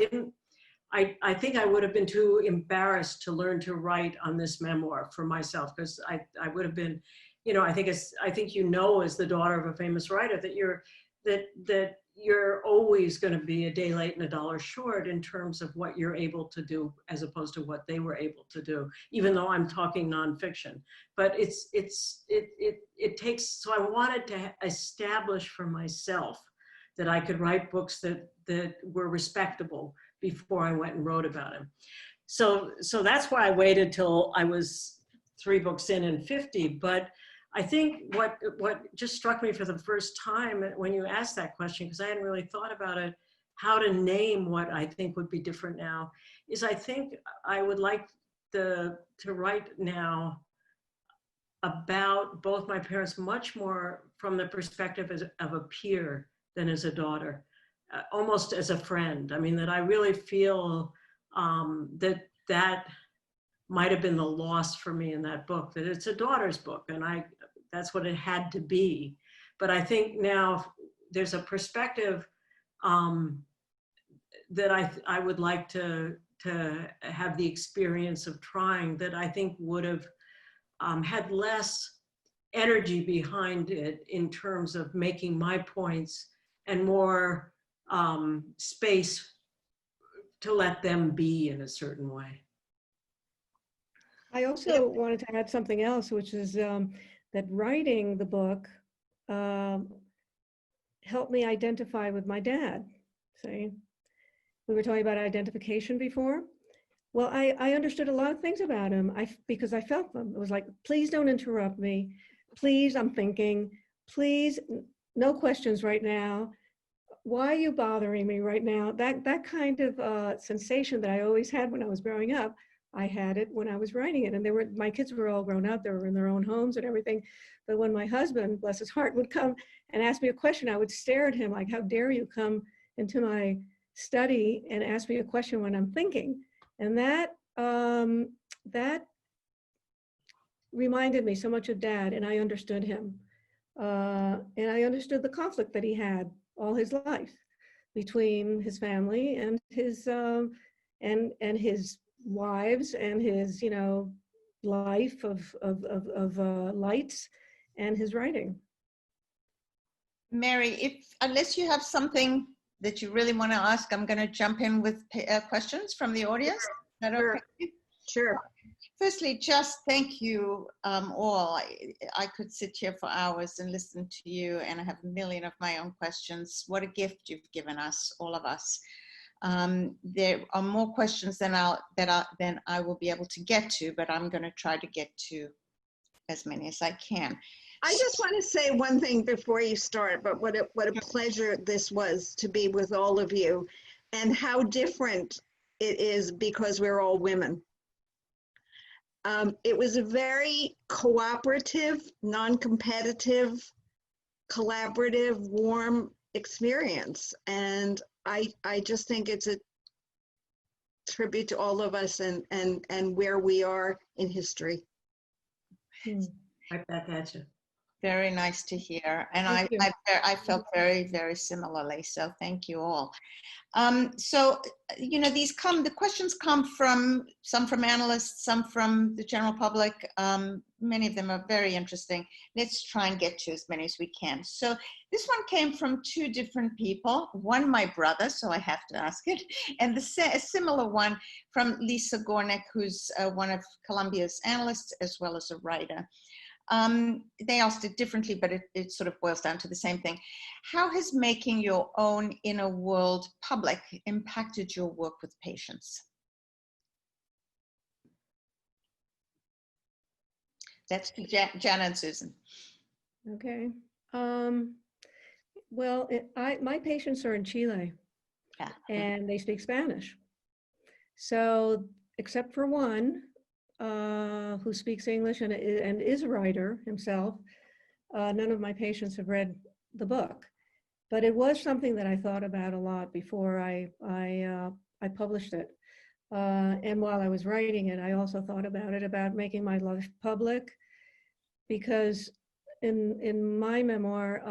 think I would have been too embarrassed to learn to write on this memoir for myself, because I would have been, you know, I think you know, as the daughter of a famous writer, that you're always going to be a day late and a dollar short in terms of what you're able to do as opposed to what they were able to do, even though I'm talking nonfiction. But it takes, so I wanted to establish for myself that I could write books that were respectable before I went and wrote about him. So that's why I waited till I was 3 books in and 50. But I think what just struck me for the first time when you asked that question, because I hadn't really thought about it, how to name what I think would be different now, is I think I would like to write now about both my parents much more from the perspective of a peer than as a daughter, almost as a friend. I mean, that I really feel that might have been the loss for me in that book, that it's a daughter's book, and that's what it had to be. But I think now there's a perspective that I would like to have the experience of trying, that I think would have had less energy behind it in terms of making my points, and more space to let them be in a certain way.
I also wanted to add something else, which is that writing the book helped me identify with my dad. See, we were talking about identification before. Well, I understood a lot of things about him because I felt them. It was like, please don't interrupt me. Please, I'm thinking. Please, no questions right now. Why are you bothering me right now? That kind of sensation that I always had when I was growing up, I had it when I was writing it. And my kids were all grown up, they were in their own homes and everything. But when my husband, bless his heart, would come and ask me a question, I would stare at him like, how dare you come into my study and ask me a question when I'm thinking? And that reminded me so much of Dad, and I understood him. And I understood the conflict that he had all his life between his family and his and his wives and his, you know, life of lights and his writing.
Mary, unless you have something that you really want to ask, I'm going to jump in with questions from the audience. Is that okay?
Sure.
Firstly, just thank you all. I could sit here for hours and listen to you, and I have a million of my own questions. What a gift you've given us, all of us. There are more questions than I will be able to get to, but I'm going to try to get to as many as I can.
I just want to say one thing before you start, but what a pleasure this was to be with all of you, and how different it is because we're all women. It was a very cooperative, non-competitive collaborative, warm experience. And I just think it's a tribute to all of us and where we are in history.
Right back at you.
Very nice to hear. And
Thank you.
I felt very, very similarly. So thank you all. So, you know, the questions come from, some from analysts, some from the general public. Many of them are very interesting. Let's try and get to as many as we can. So this one came from two different people. One, my brother, so I have to ask it. And a similar one from Lisa Gornick, who's one of Columbia's analysts, as well as a writer. They asked it differently, but it sort of boils down to the same thing. How has making your own inner world public impacted your work with patients? That's to Jana and Susan.
Okay. Well, my patients are in Chile,
Yeah.
and they speak Spanish. So, except for one who speaks English and is a writer himself, none of my patients have read the book. But it was something that I thought about a lot before I published it. And while I was writing it, I also thought about making my life public, because in my memoir,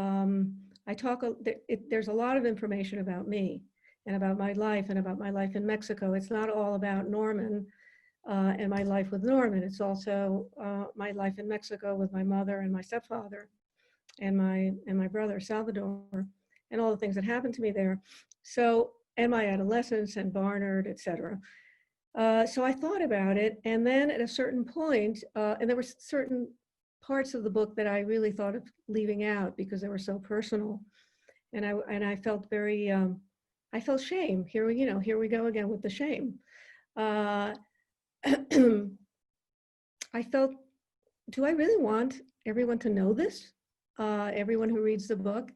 there's a lot of information about me and about my life and about my life in Mexico. It's not all about Norman and my life with Norman. It's also my life in Mexico with my mother and my stepfather and my brother Salvador, and all the things that happened to me there. So, and my adolescence and Barnard, etc. So I thought about it, and then at a certain point, and there were certain parts of the book that I really thought of leaving out because they were so personal, and I felt very, I felt shame. Here we go again with the shame. I felt, do I really want everyone to know this? Everyone who reads the book?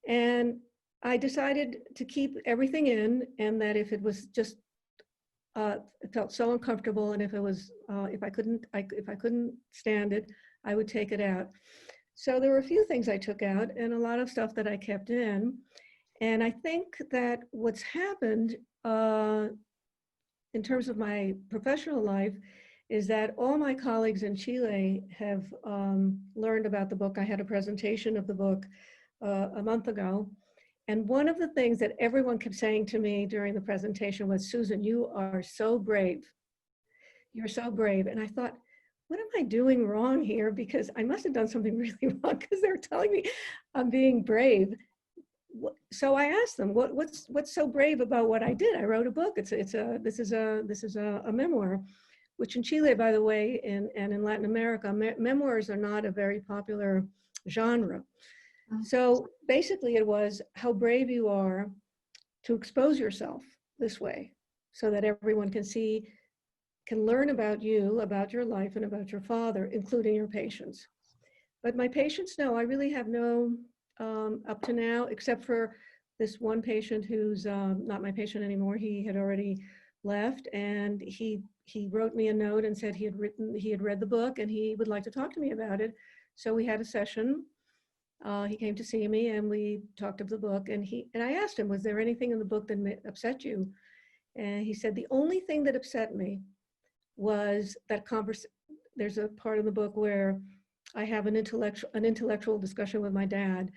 And I decided to keep everything in, and that if it was just, it felt so uncomfortable, and if it was, if I couldn't stand it, I would take it out. So there were a few things I took out, and a lot of stuff that I kept in. And I think that what's happened in terms of my professional life is that all my colleagues in Chile have learned about the book. I had a presentation of the book a month ago. And one of the things that everyone kept saying to me during the presentation was, Susan, you are so brave. You're so brave. And I thought, what am I doing wrong here? Because I must have done something really wrong, because they're telling me I'm being brave. So I asked them, what's so brave about what I did? I wrote a book. This is a memoir, which in Chile, by the way, and in Latin America, memoirs are not a very popular genre. So basically it was how brave you are to expose yourself this way, so that everyone can learn about you, about your life, and about your father, including your patients. But my patients, no, I really have no, up to now, except for this one patient who's not my patient anymore. He had already left, and he wrote me a note and said he had read the book and he would like to talk to me about it. So we had a session. He came to see me and we talked of the book, and I asked him, was there anything in the book that upset you? And he said, the only thing that upset me was that there's a part of the book where I have an intellectual discussion with my dad,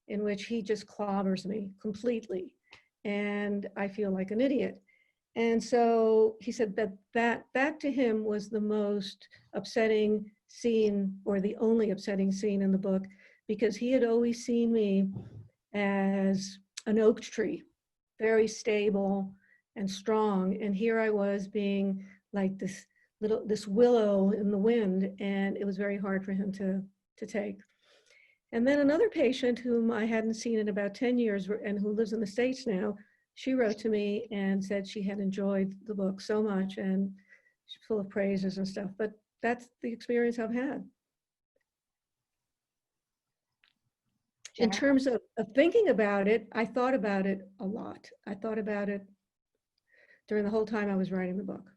in which he just clobbers me completely, and I feel like an idiot. And so he said that to him was the most upsetting scene, or the only upsetting scene in the book, because he had always seen me as an oak tree, very stable and strong. And here I was being like this willow in the wind, and it was very hard for him to take. And then another patient whom I hadn't seen in about 10 years and who lives in the States now, she wrote to me and said she had enjoyed the book so much, and she's full of praises and stuff. But that's the experience I've had. In terms of thinking about it, I thought about it a lot. I thought about it during the whole time I was writing the book.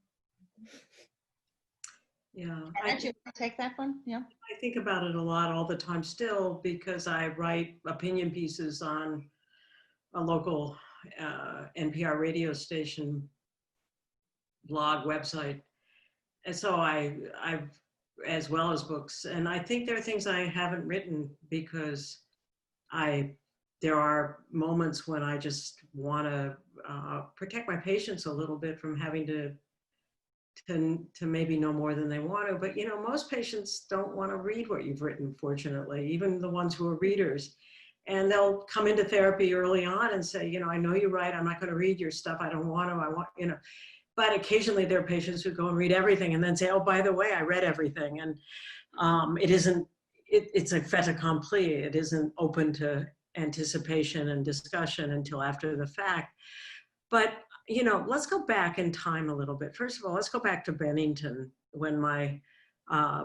Yeah.
Janet, you want to take that one? Yeah.
I think about it a lot all the time still because I write opinion pieces on a local NPR radio station blog website. And so I've, as well as books. And I think there are things I haven't written because there are moments when I just want to protect my patients a little bit from having to maybe know more than they want to. But, you know, most patients don't want to read what you've written, fortunately, even the ones who are readers. And they'll come into therapy early on and say, you know, I know you're right. I'm not going to read your stuff. I don't want to. I want, you know. But occasionally there are patients who go and read everything and then say, oh, by the way, I read everything. And it's a fait accompli. It isn't open to anticipation and discussion until after the fact. But, you know, let's go back in time a little bit. First of all, let's go back to Bennington when my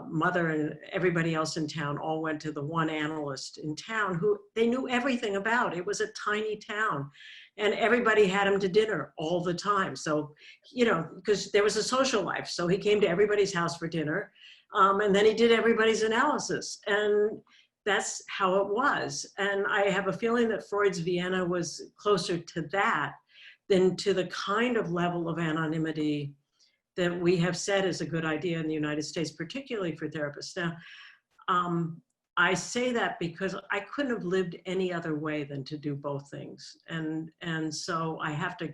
mother and everybody else in town all went to the one analyst in town who they knew everything about. It was a tiny town and everybody had him to dinner all the time. So, you know, because there was a social life. So he came to everybody's house for dinner and then he did everybody's analysis. And that's how it was. And I have a feeling that Freud's Vienna was closer to that than to the kind of level of anonymity that we have said is a good idea in the United States, particularly for therapists. Now, I say that because I couldn't have lived any other way than to do both things. And so I have to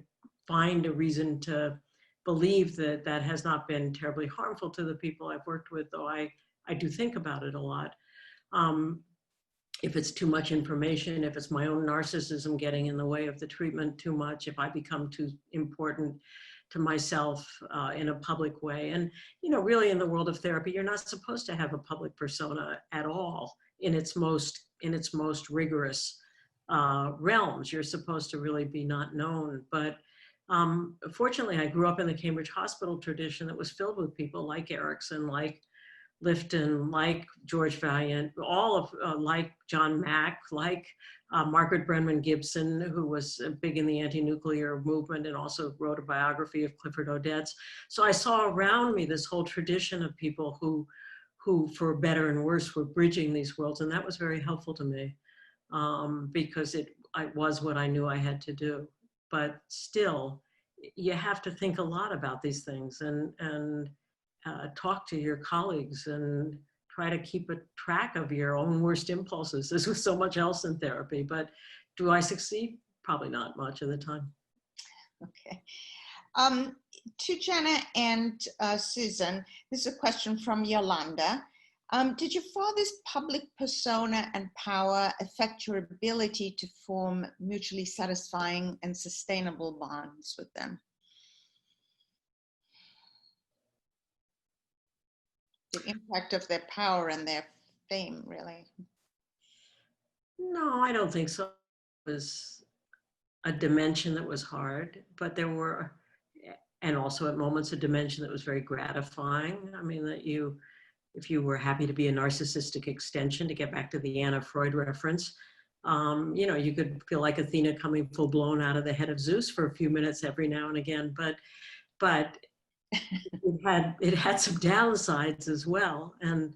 find a reason to believe that that has not been terribly harmful to the people I've worked with, though I do think about it a lot. If it's too much information, if it's my own narcissism getting in the way of the treatment too much, if I become too important to myself in a public way. And, you know, really in the world of therapy, you're not supposed to have a public persona at all in its most rigorous realms. You're supposed to really be not known. But fortunately, I grew up in the Cambridge Hospital tradition that was filled with people like Erickson, like Lifton, like George Valiant, all of like John Mack, like Margaret Brenman Gibson, who was big in the anti-nuclear movement and also wrote a biography of Clifford Odets. So I saw around me this whole tradition of people who for better and worse were bridging these worlds, and that was very helpful to me because it was what I knew I had to do. But still, you have to think a lot about these things and talk to your colleagues and try to keep a track of your own worst impulses. There's so much else in therapy, but do I succeed? Probably not much of the time.
Okay. To Jenna and Susan, this is a question from Yolanda. Did your father's public persona and power affect your ability to form mutually satisfying and sustainable bonds with them? The impact of their power and their fame, really?
No, I don't think so. It was a dimension that was hard, but there were, and also at moments, a dimension that was very gratifying. I mean, that if you were happy to be a narcissistic extension, to get back to the Anna Freud reference, you know, you could feel like Athena coming full blown out of the head of Zeus for a few minutes every now and again, but it had some downsides as well. And,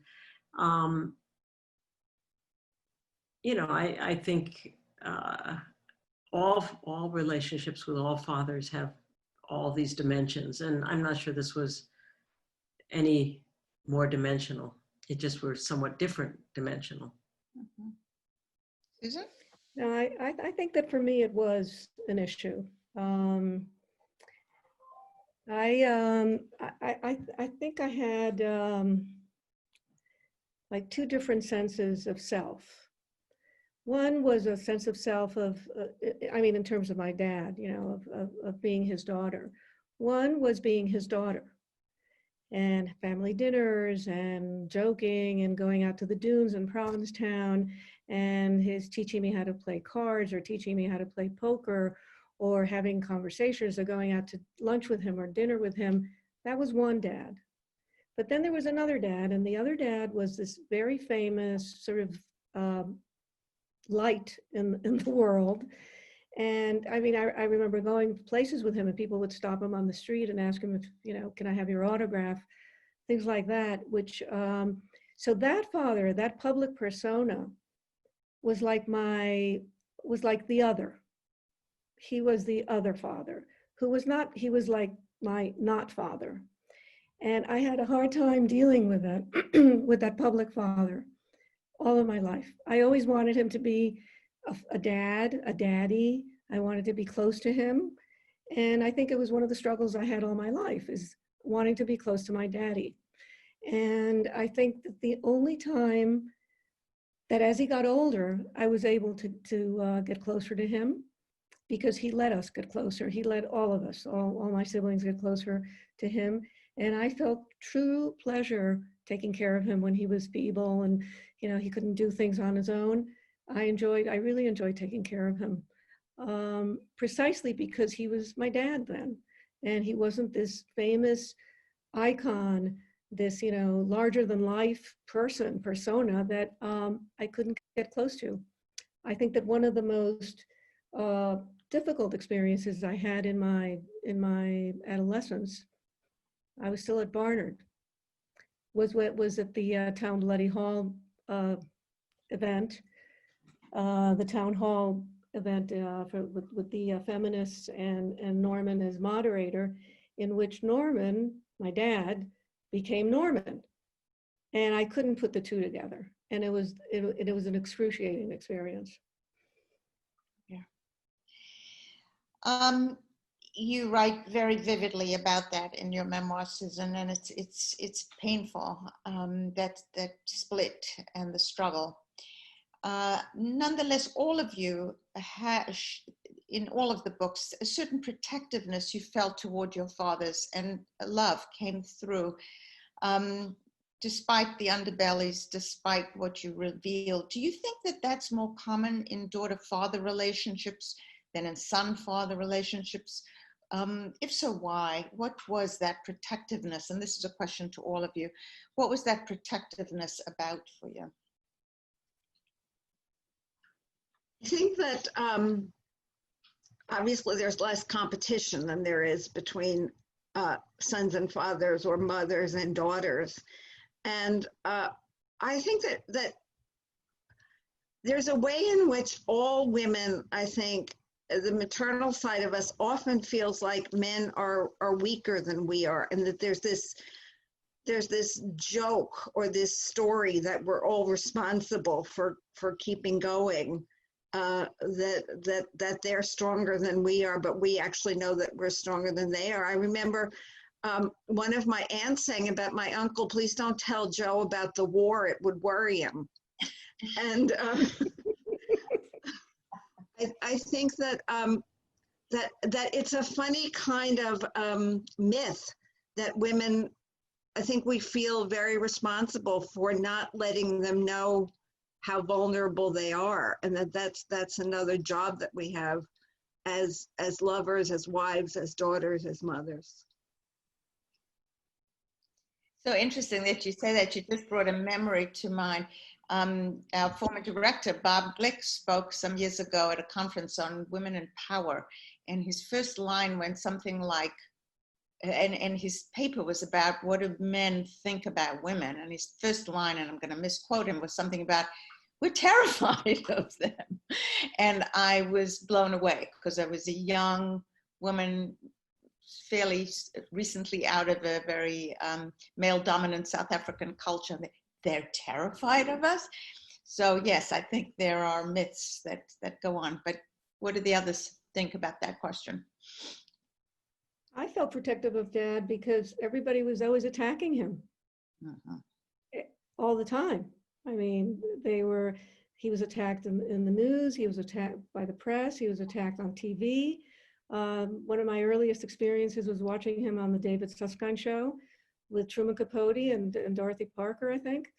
you know, I think all relationships with all fathers have all these dimensions. And I'm not sure this was any more dimensional. It just were somewhat different dimensional.
Mm-hmm. Susan?
No, I think that for me it was an issue. I think I had like two different senses of self. One was a sense of self of, I mean, in terms of my dad, you know, of being his daughter. One was being his daughter and family dinners and joking and going out to the dunes in Provincetown and his teaching me how to play cards or teaching me how to play poker or having conversations or going out to lunch with him or dinner with him. That was one dad. But then there was another dad, and the other dad was this very famous sort of light in the world. And I mean, I remember going places with him and people would stop him on the street and ask him if, you know, can I have your autograph? things like that, which, so that father, that public persona was like the other. He was the other father who was not, he was like my not father. And I had a hard time dealing with that, with that public father all of my life. I always wanted him to be a dad, a daddy. I wanted to be close to him. And I think it was one of the struggles I had all my life, is wanting to be close to my daddy. And I think that the only time that, as he got older, I was able to get closer to him, because he let us get closer. He let all of us, all my siblings, get closer to him. And I felt true pleasure taking care of him when he was feeble and, you know, he couldn't do things on his own. I really enjoyed taking care of him, precisely because he was my dad then. And he wasn't this famous icon, this, you know, larger than life persona that I couldn't get close to. I think that one of the most difficult experiences I had in my adolescence, I was still at Barnard, was at the Town Bloody Hall event, the town hall event with the feminists and Norman as moderator, in which Norman, my dad, became Norman, and I couldn't put the two together, and it was an excruciating experience.
You write very vividly about that in your memoir, Susan, and it's painful, that split and the struggle. Nonetheless, all of you have, in all of the books, a certain protectiveness you felt toward your fathers, and love came through, despite the underbellies, despite what you revealed. Do you think that that's more common in daughter-father relationships than in son-father relationships? If so, why? What was that protectiveness? And this is a question to all of you. What was that protectiveness about for you?
I think that obviously there's less competition than there is between sons and fathers, or mothers and daughters. And I think that there's a way in which all women, I think, the maternal side of us often feels like men are weaker than we are, and that there's this joke or this story that we're all responsible for keeping going, that they're stronger than we are, but we actually know that we're stronger than they are. I remember one of my aunts saying about my uncle, "Please don't tell Joe about the war, it would worry him." And I think that that it's a funny kind of myth that women, I think we feel very responsible for not letting them know how vulnerable they are, and that's another job that we have as lovers, as wives, as daughters, as mothers.
So interesting that you say that. You just brought a memory to mind. Our former director, Bob Glick, spoke some years ago at a conference on women in power. And his first line went something like, and his paper was about what do men think about women. And his first line, and I'm going to misquote him, was something about, "We're terrified of them." And I was blown away, because I was a young woman, fairly recently out of a very male-dominant South African culture. They're terrified of us. So yes, I think there are myths that go on. But what do the others think about that question?
I felt protective of Dad because everybody was always attacking him all the time. I mean, he was attacked in the news, he was attacked by the press, he was attacked on TV. One of my earliest experiences was watching him on the David Susskind show with Truman Capote and Dorothy Parker, I think.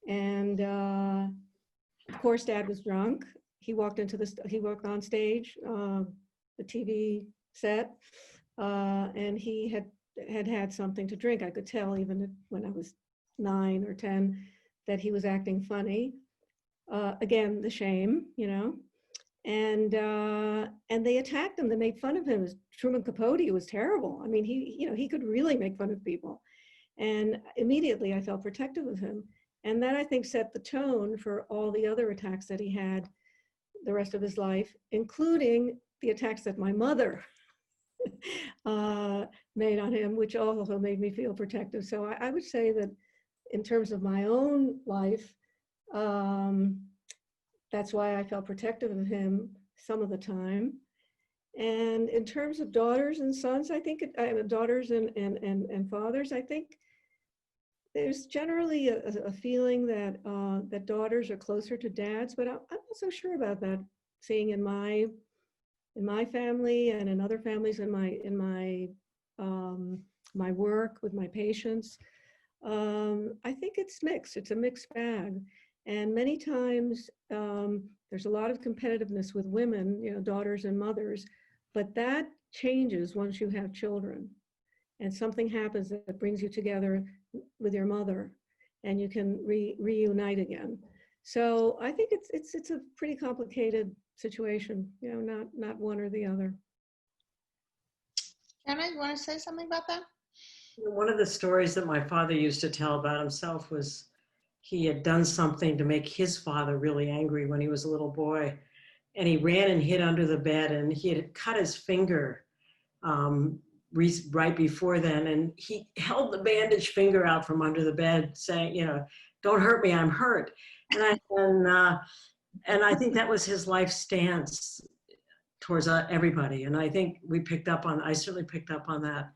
And of course, Dad was drunk. He walked on stage, the TV set, and he had something to drink. I could tell even when I was 9 or 10 that he was acting funny. Again, the shame, you know. And they attacked him. They made fun of him. Truman Capote was terrible. I mean, he could really make fun of people. And immediately I felt protective of him. And that, I think, set the tone for all the other attacks that he had the rest of his life, including the attacks that my mother made on him, which also made me feel protective. So I would say that in terms of my own life, that's why I felt protective of him some of the time. And in terms of daughters and sons, I think daughters and fathers, I think there's generally a feeling that that daughters are closer to dads, but I'm not so sure about that. Seeing in my family and in other families in my my work with my patients, I think it's mixed. It's a mixed bag, and many times there's a lot of competitiveness with women, you know, daughters and mothers, but that changes once you have children, and something happens that brings you together with your mother, and you can reunite again. So I think it's a pretty complicated situation, you know, not one or the other.
Jenna, you want to say something about that?
One of the stories that my father used to tell about himself was he had done something to make his father really angry when he was a little boy. And he ran and hid under the bed, and he had cut his finger right before then. And he held the bandaged finger out from under the bed saying, you know, don't hurt me, I'm hurt. And I think that was his life stance towards everybody. And I think I certainly picked up on that.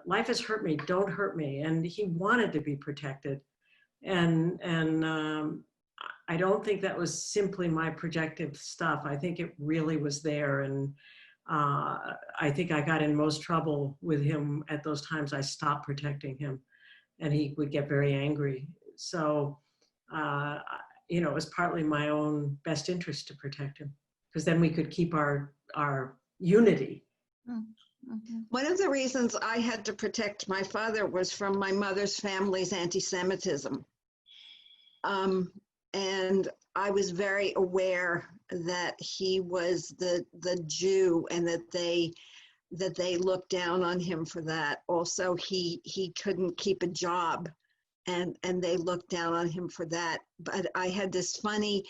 Life has hurt me, don't hurt me. And he wanted to be protected. And I don't think that was simply my projective stuff. I think it really was there. And I think I got in most trouble with him at those times I stopped protecting him, and he would get very angry. So, you know, it was partly my own best interest to protect him, because then we could keep our unity.
Mm-hmm.
One of the reasons I had to protect my father was from my mother's family's anti-Semitism. And I was very aware that he was the Jew, and that they looked down on him for that. Also, he couldn't keep a job, and they looked down on him for that. But I had this funny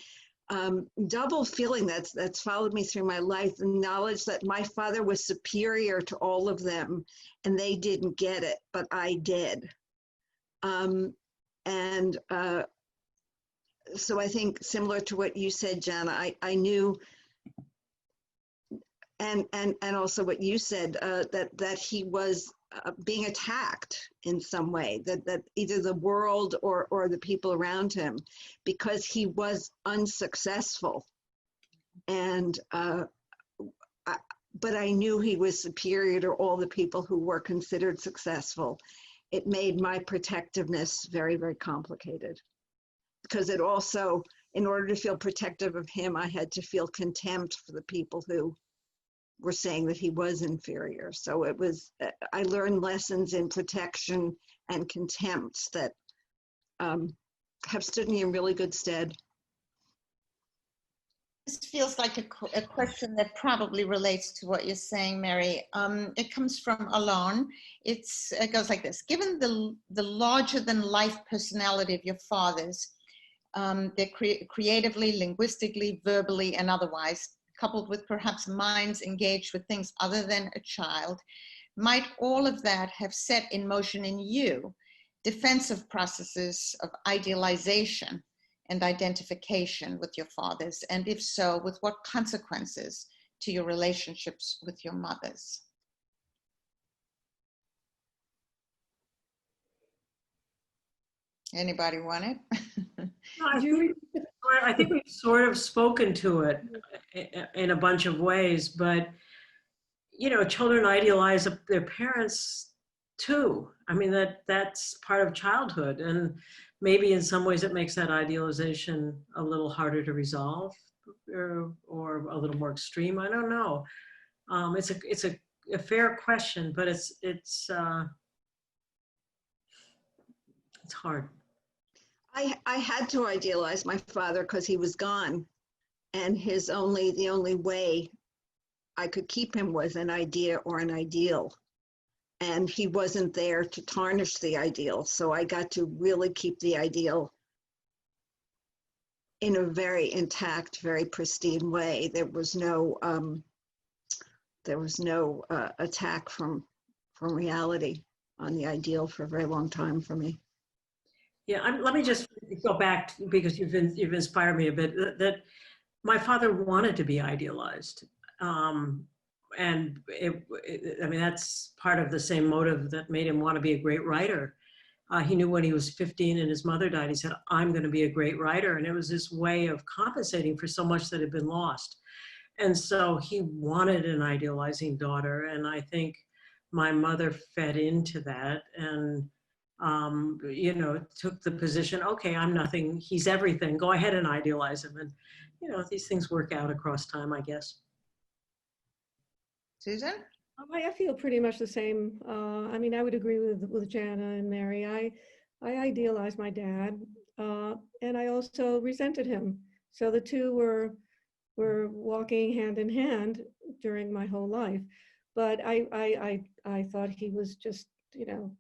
double feeling that's followed me through my life, the knowledge that my father was superior to all of them, and they didn't get it, but I did. So I think similar to what you said, Jana, I knew, and also what you said, that he was being attacked in some way, that either the world or the people around him, because he was unsuccessful. And but I knew he was superior to all the people who were considered successful. It made my protectiveness very, very complicated. Because it also, in order to feel protective of him, I had to feel contempt for the people who were saying that he was inferior. So it was, I learned lessons in protection and contempt that have stood me in really good stead.
This feels like a question that probably relates to what you're saying, Mary. It comes from Alon. It goes like this: given the larger than life personality of your fathers, they're creatively, linguistically, verbally, and otherwise, coupled with perhaps minds engaged with things other than a child, might all of that have set in motion in you defensive processes of idealization and identification with your fathers? And if so, with what consequences to your relationships with your mothers? Anybody want it?
I think we've sort of spoken to it in a bunch of ways, but, you know, children idealize their parents too. I mean, that's part of childhood, and maybe in some ways it makes that idealization a little harder to resolve, or a little more extreme. I don't know. It's a fair question, but it's hard.
I had to idealize my father because he was gone, and the only way I could keep him was an idea or an ideal. and he wasn't there to tarnish the ideal. So I got to really keep the ideal in a very intact, very pristine way. There was no attack from reality on the ideal for a very long time for me.
Yeah, let me just go back because you've inspired me a bit. That my father wanted to be idealized, and I mean that's part of the same motive that made him want to be a great writer. He knew when he was 15 and his mother died, he said, "I'm going to be a great writer," and it was this way of compensating for so much that had been lost. And so he wanted an idealizing daughter, and I think my mother fed into that and you know, took the position, okay, I'm nothing, he's everything, go ahead and idealize him. And, you know, these things work out across time, I guess.
Susan?
I feel pretty much the same. I mean, I would agree with Jana and Mary. I idealized my dad, and I also resented him. So the two were walking hand in hand during my whole life. But I thought he was just, you know,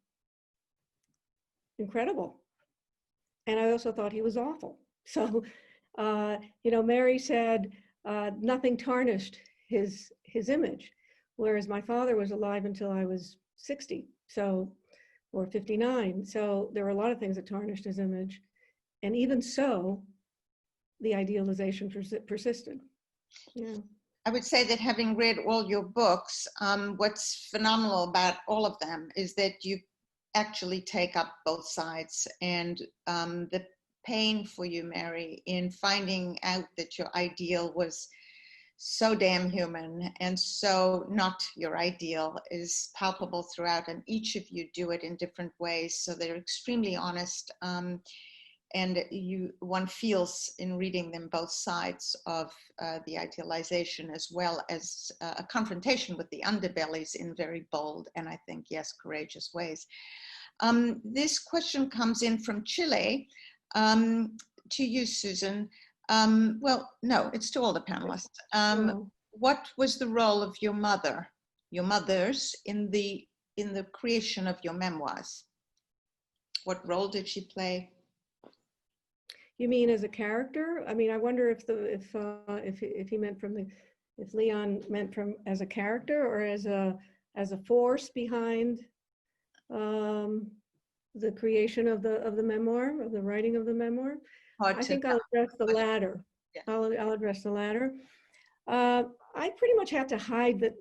incredible. And I also thought he was awful. So, you know, Mary said nothing tarnished his image, whereas my father was alive until I was 60, so, or 59. So there were a lot of things that tarnished his image. And even so, the idealization persisted. Yeah.
I would say that having read all your books, what's phenomenal about all of them is that you actually take up both sides, and the pain for you, Mary, in finding out that your ideal was so damn human and so not your ideal is palpable throughout, and each of you do it in different ways. So they're extremely honest, and one feels in reading them both sides of the idealization, as well as a confrontation with the underbellies in very bold and, I think, yes, courageous ways. This question comes in from Chile to you, Susan. Well, no, it's to all the panelists. What was the role of your mothers in the creation of your memoirs? What role did she play?
You mean as a character? I mean, I wonder if he meant if Leon meant from as a character or as a force behind the creation of the memoir, of the writing of the memoir. I think I'll address the latter. Yeah. I'll address the latter. I pretty much had to hide that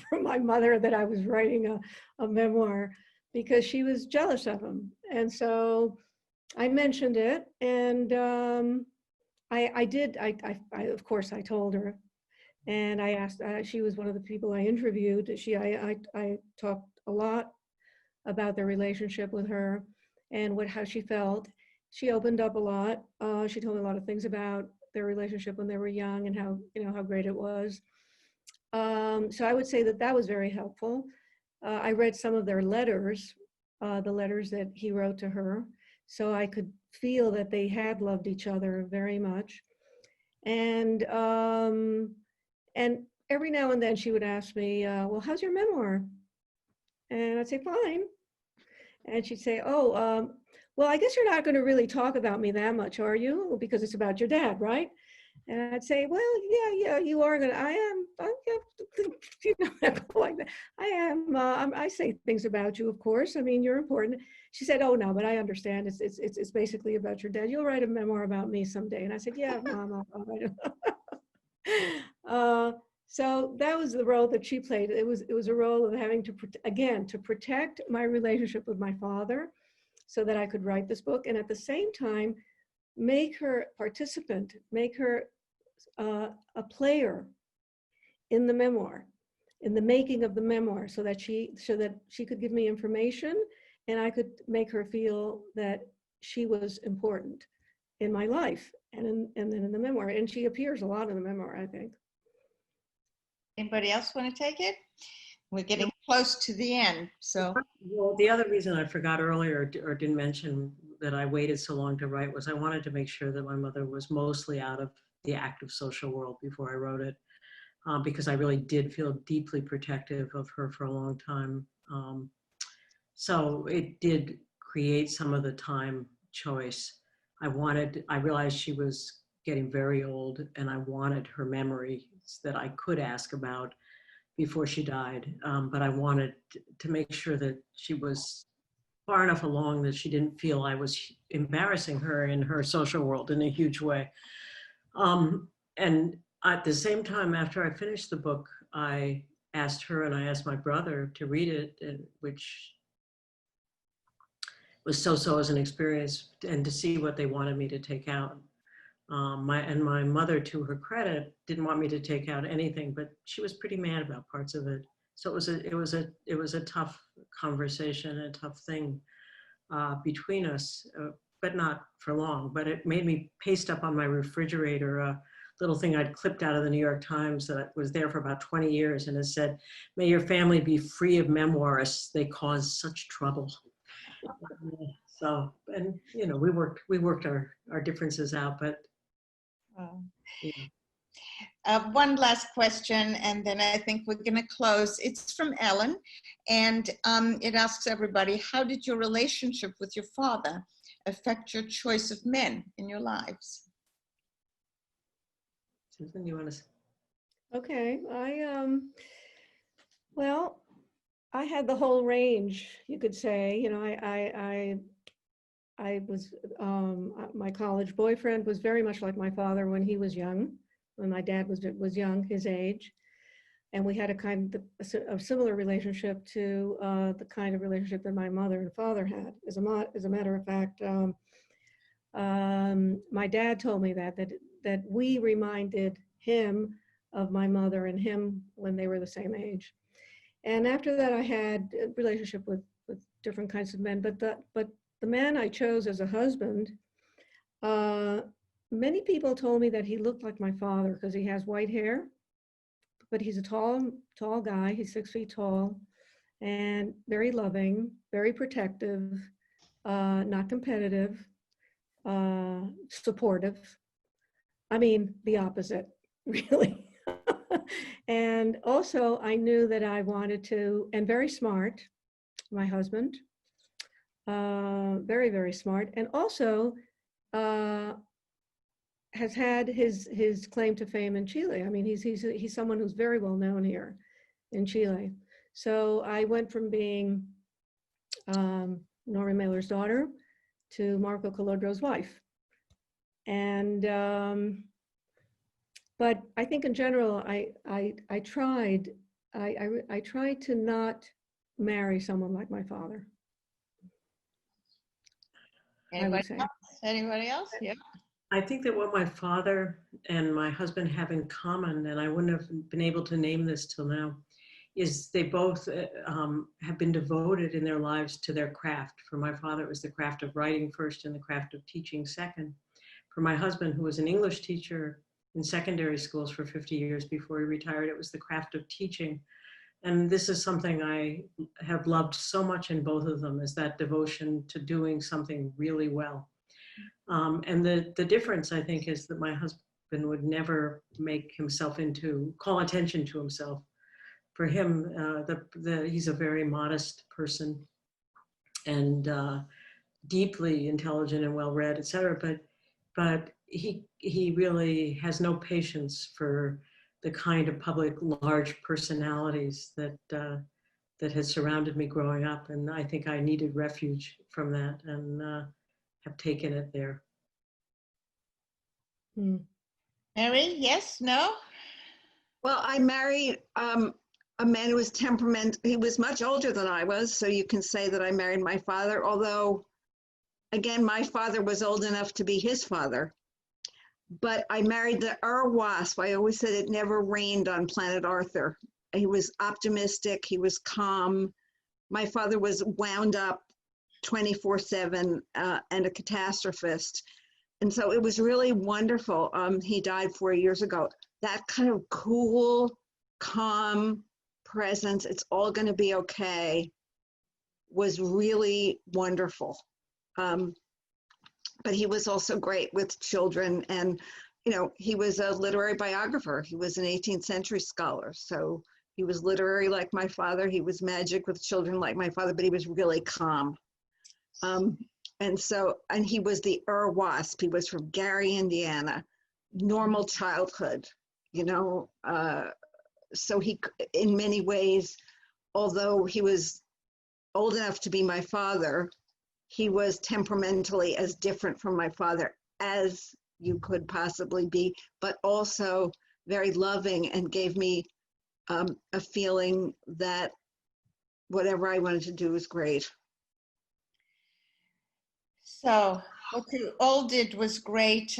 from my mother that I was writing a memoir because she was jealous of him, and so I mentioned it, and I did. I of course I told her, and I asked. She was one of the people I interviewed. I talked a lot about their relationship with her and how she felt. She opened up a lot. She told me a lot of things about their relationship when they were young and how great it was. So I would say that was very helpful. I read some of their letters, the letters that he wrote to her, so I could feel that they had loved each other very much. And every now and then she would ask me, well, how's your memoir? And I'd say, fine. And she'd say, oh, well, I guess you're not going to really talk about me that much, are you? Well, because it's about your dad, right? And I'd say, well, yeah, you are going to, I am, you know, like that. I am, I say things about you, of course. I mean, you're important. She said, oh, no, but I understand. It's basically about your dad. You'll write a memoir about me someday. And I said, yeah, Mom, I'll write it. So that was the role that she played. It was a role of having to, again, to protect my relationship with my father so that I could write this book. And at the same time, make her participant, make her a player in the memoir, in the making of the memoir, so that she could give me information and I could make her feel that she was important in my life and then in the memoir. And she appears a lot in the memoir, I think.
Anybody else want to take it? We're getting close to the end, so.
Well, the other reason I forgot earlier or didn't mention that I waited so long to write was I wanted to make sure that my mother was mostly out of the active social world before I wrote it, because I really did feel deeply protective of her for a long time. So it did create some of the time choice. I realized she was getting very old, and I wanted her memories that I could ask about before she died. But I wanted to make sure that she was far enough along that she didn't feel I was embarrassing her in her social world in a huge way. And at the same time, after I finished the book, I asked her and I asked my brother to read it, which was so-so as an experience, and to see what they wanted me to take out. My mother, to her credit, didn't want me to take out anything, but she was pretty mad about parts of it. So it was a tough conversation, a tough thing between us, but not for long. But it made me paste up on my refrigerator a little thing I'd clipped out of the New York Times that was there for about 20 years, and it said, "May your family be free of memoirists. They cause such trouble." So, and you know, we worked our differences out, but yeah.
One last question, and then I think we're going to close. It's from Ellen, and it asks everybody, how did your relationship with your father affect your choice of men in your lives?
Susan, you want to?
Okay, well, I had the whole range, you could say. You know, I was, my college boyfriend was very much like my father when he was young, when my dad was young, his age. And we had a kind of a similar relationship to the kind of relationship that my mother and father had. As a matter of fact, my dad told me that we reminded him of my mother and him when they were the same age. And after that, I had a relationship with different kinds of men, but the man I chose as a husband, many people told me that he looked like my father because he has white hair, but he's a tall guy. He's 6 feet tall and very loving, very protective, not competitive, supportive. I mean, the opposite, really. And also I knew that I wanted to, and very smart, my husband, very, very smart, and also has had his claim to fame in Chile. I mean, he's someone who's very well known here in Chile. So I went from being Norman Mailer's daughter to Marco Calodro's wife. And but I think in general, I tried to not marry someone like my father.
Anybody else? Yeah.
I think that what my father and my husband have in common, and I wouldn't have been able to name this till now, is they both have been devoted in their lives to their craft. For my father, it was the craft of writing first and the craft of teaching second. For my husband, who was an English teacher in secondary schools for 50 years before he retired, it was the craft of teaching. And this is something I have loved so much in both of them, is that devotion to doing something really well. And the difference, I think, is that my husband would never make himself call attention to himself. For him, he's a very modest person and deeply intelligent and well-read, et cetera, but he really has no patience for the kind of public large personalities that has surrounded me growing up. And I think I needed refuge from that, and have taken it there.
Mary, yes, no?
Well, I married a man who was he was much older than I was, so you can say that I married my father, although, again, my father was old enough to be his father. But I married the wasp. I always said it never rained on planet Arthur. He was optimistic, he was calm. My father was wound up 24/7 and a catastrophist. And so it was really wonderful. He died 4 years ago. That kind of cool, calm presence, it's all going to be okay, was really wonderful. But he was also great with children, and, you know, he was a literary biographer. He was an 18th century scholar. So He was literary like my father. He was magic with children like my father, but he was really calm. And he was the Wasp. He was from Gary, Indiana, normal childhood, you know. So he, in many ways, although he was old enough to be my father, he was temperamentally as different from my father as you could possibly be, but also very loving and gave me a feeling that whatever I wanted to do was great.
So what you all did was great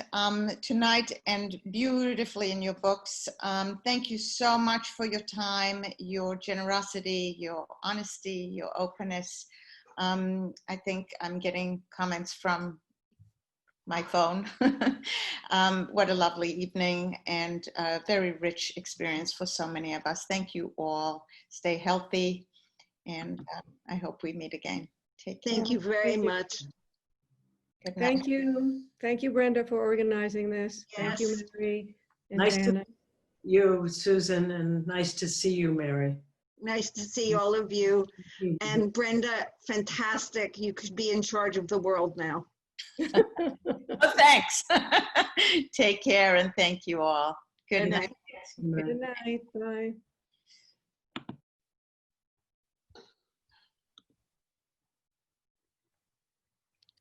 tonight and beautifully in your books. Thank you so much for your time, your generosity, your honesty, your openness. I think I'm getting comments from my phone. What a lovely evening and a very rich experience for so many of us. Thank you all. Stay healthy, and I hope we meet again. Take care.
Thank you very much.
Good night.
Thank you. Thank you, Brenda, for organizing this. Thank you,
Yes.
Mary and
Nice to
Jana.
you, Susan, and nice to see you, Mary.
Nice to see all of you. And Brenda, fantastic. You could be in charge of the world now.
Oh, thanks. Take care and thank you all. Good night.
Good night. Bye.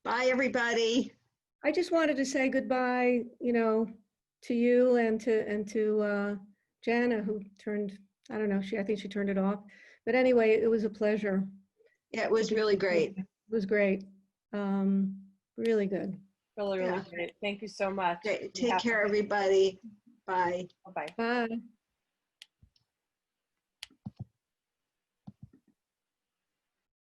Bye, everybody.
I just wanted to say goodbye, you know, to you and to Jana, who turned, I don't know, I think she turned it off. But anyway, it was a pleasure.
Yeah, it was really great.
It was great. Really good.
Really
Yeah.
great. Thank you so much.
Take care, everybody. Bye.
Bye-bye.
Bye.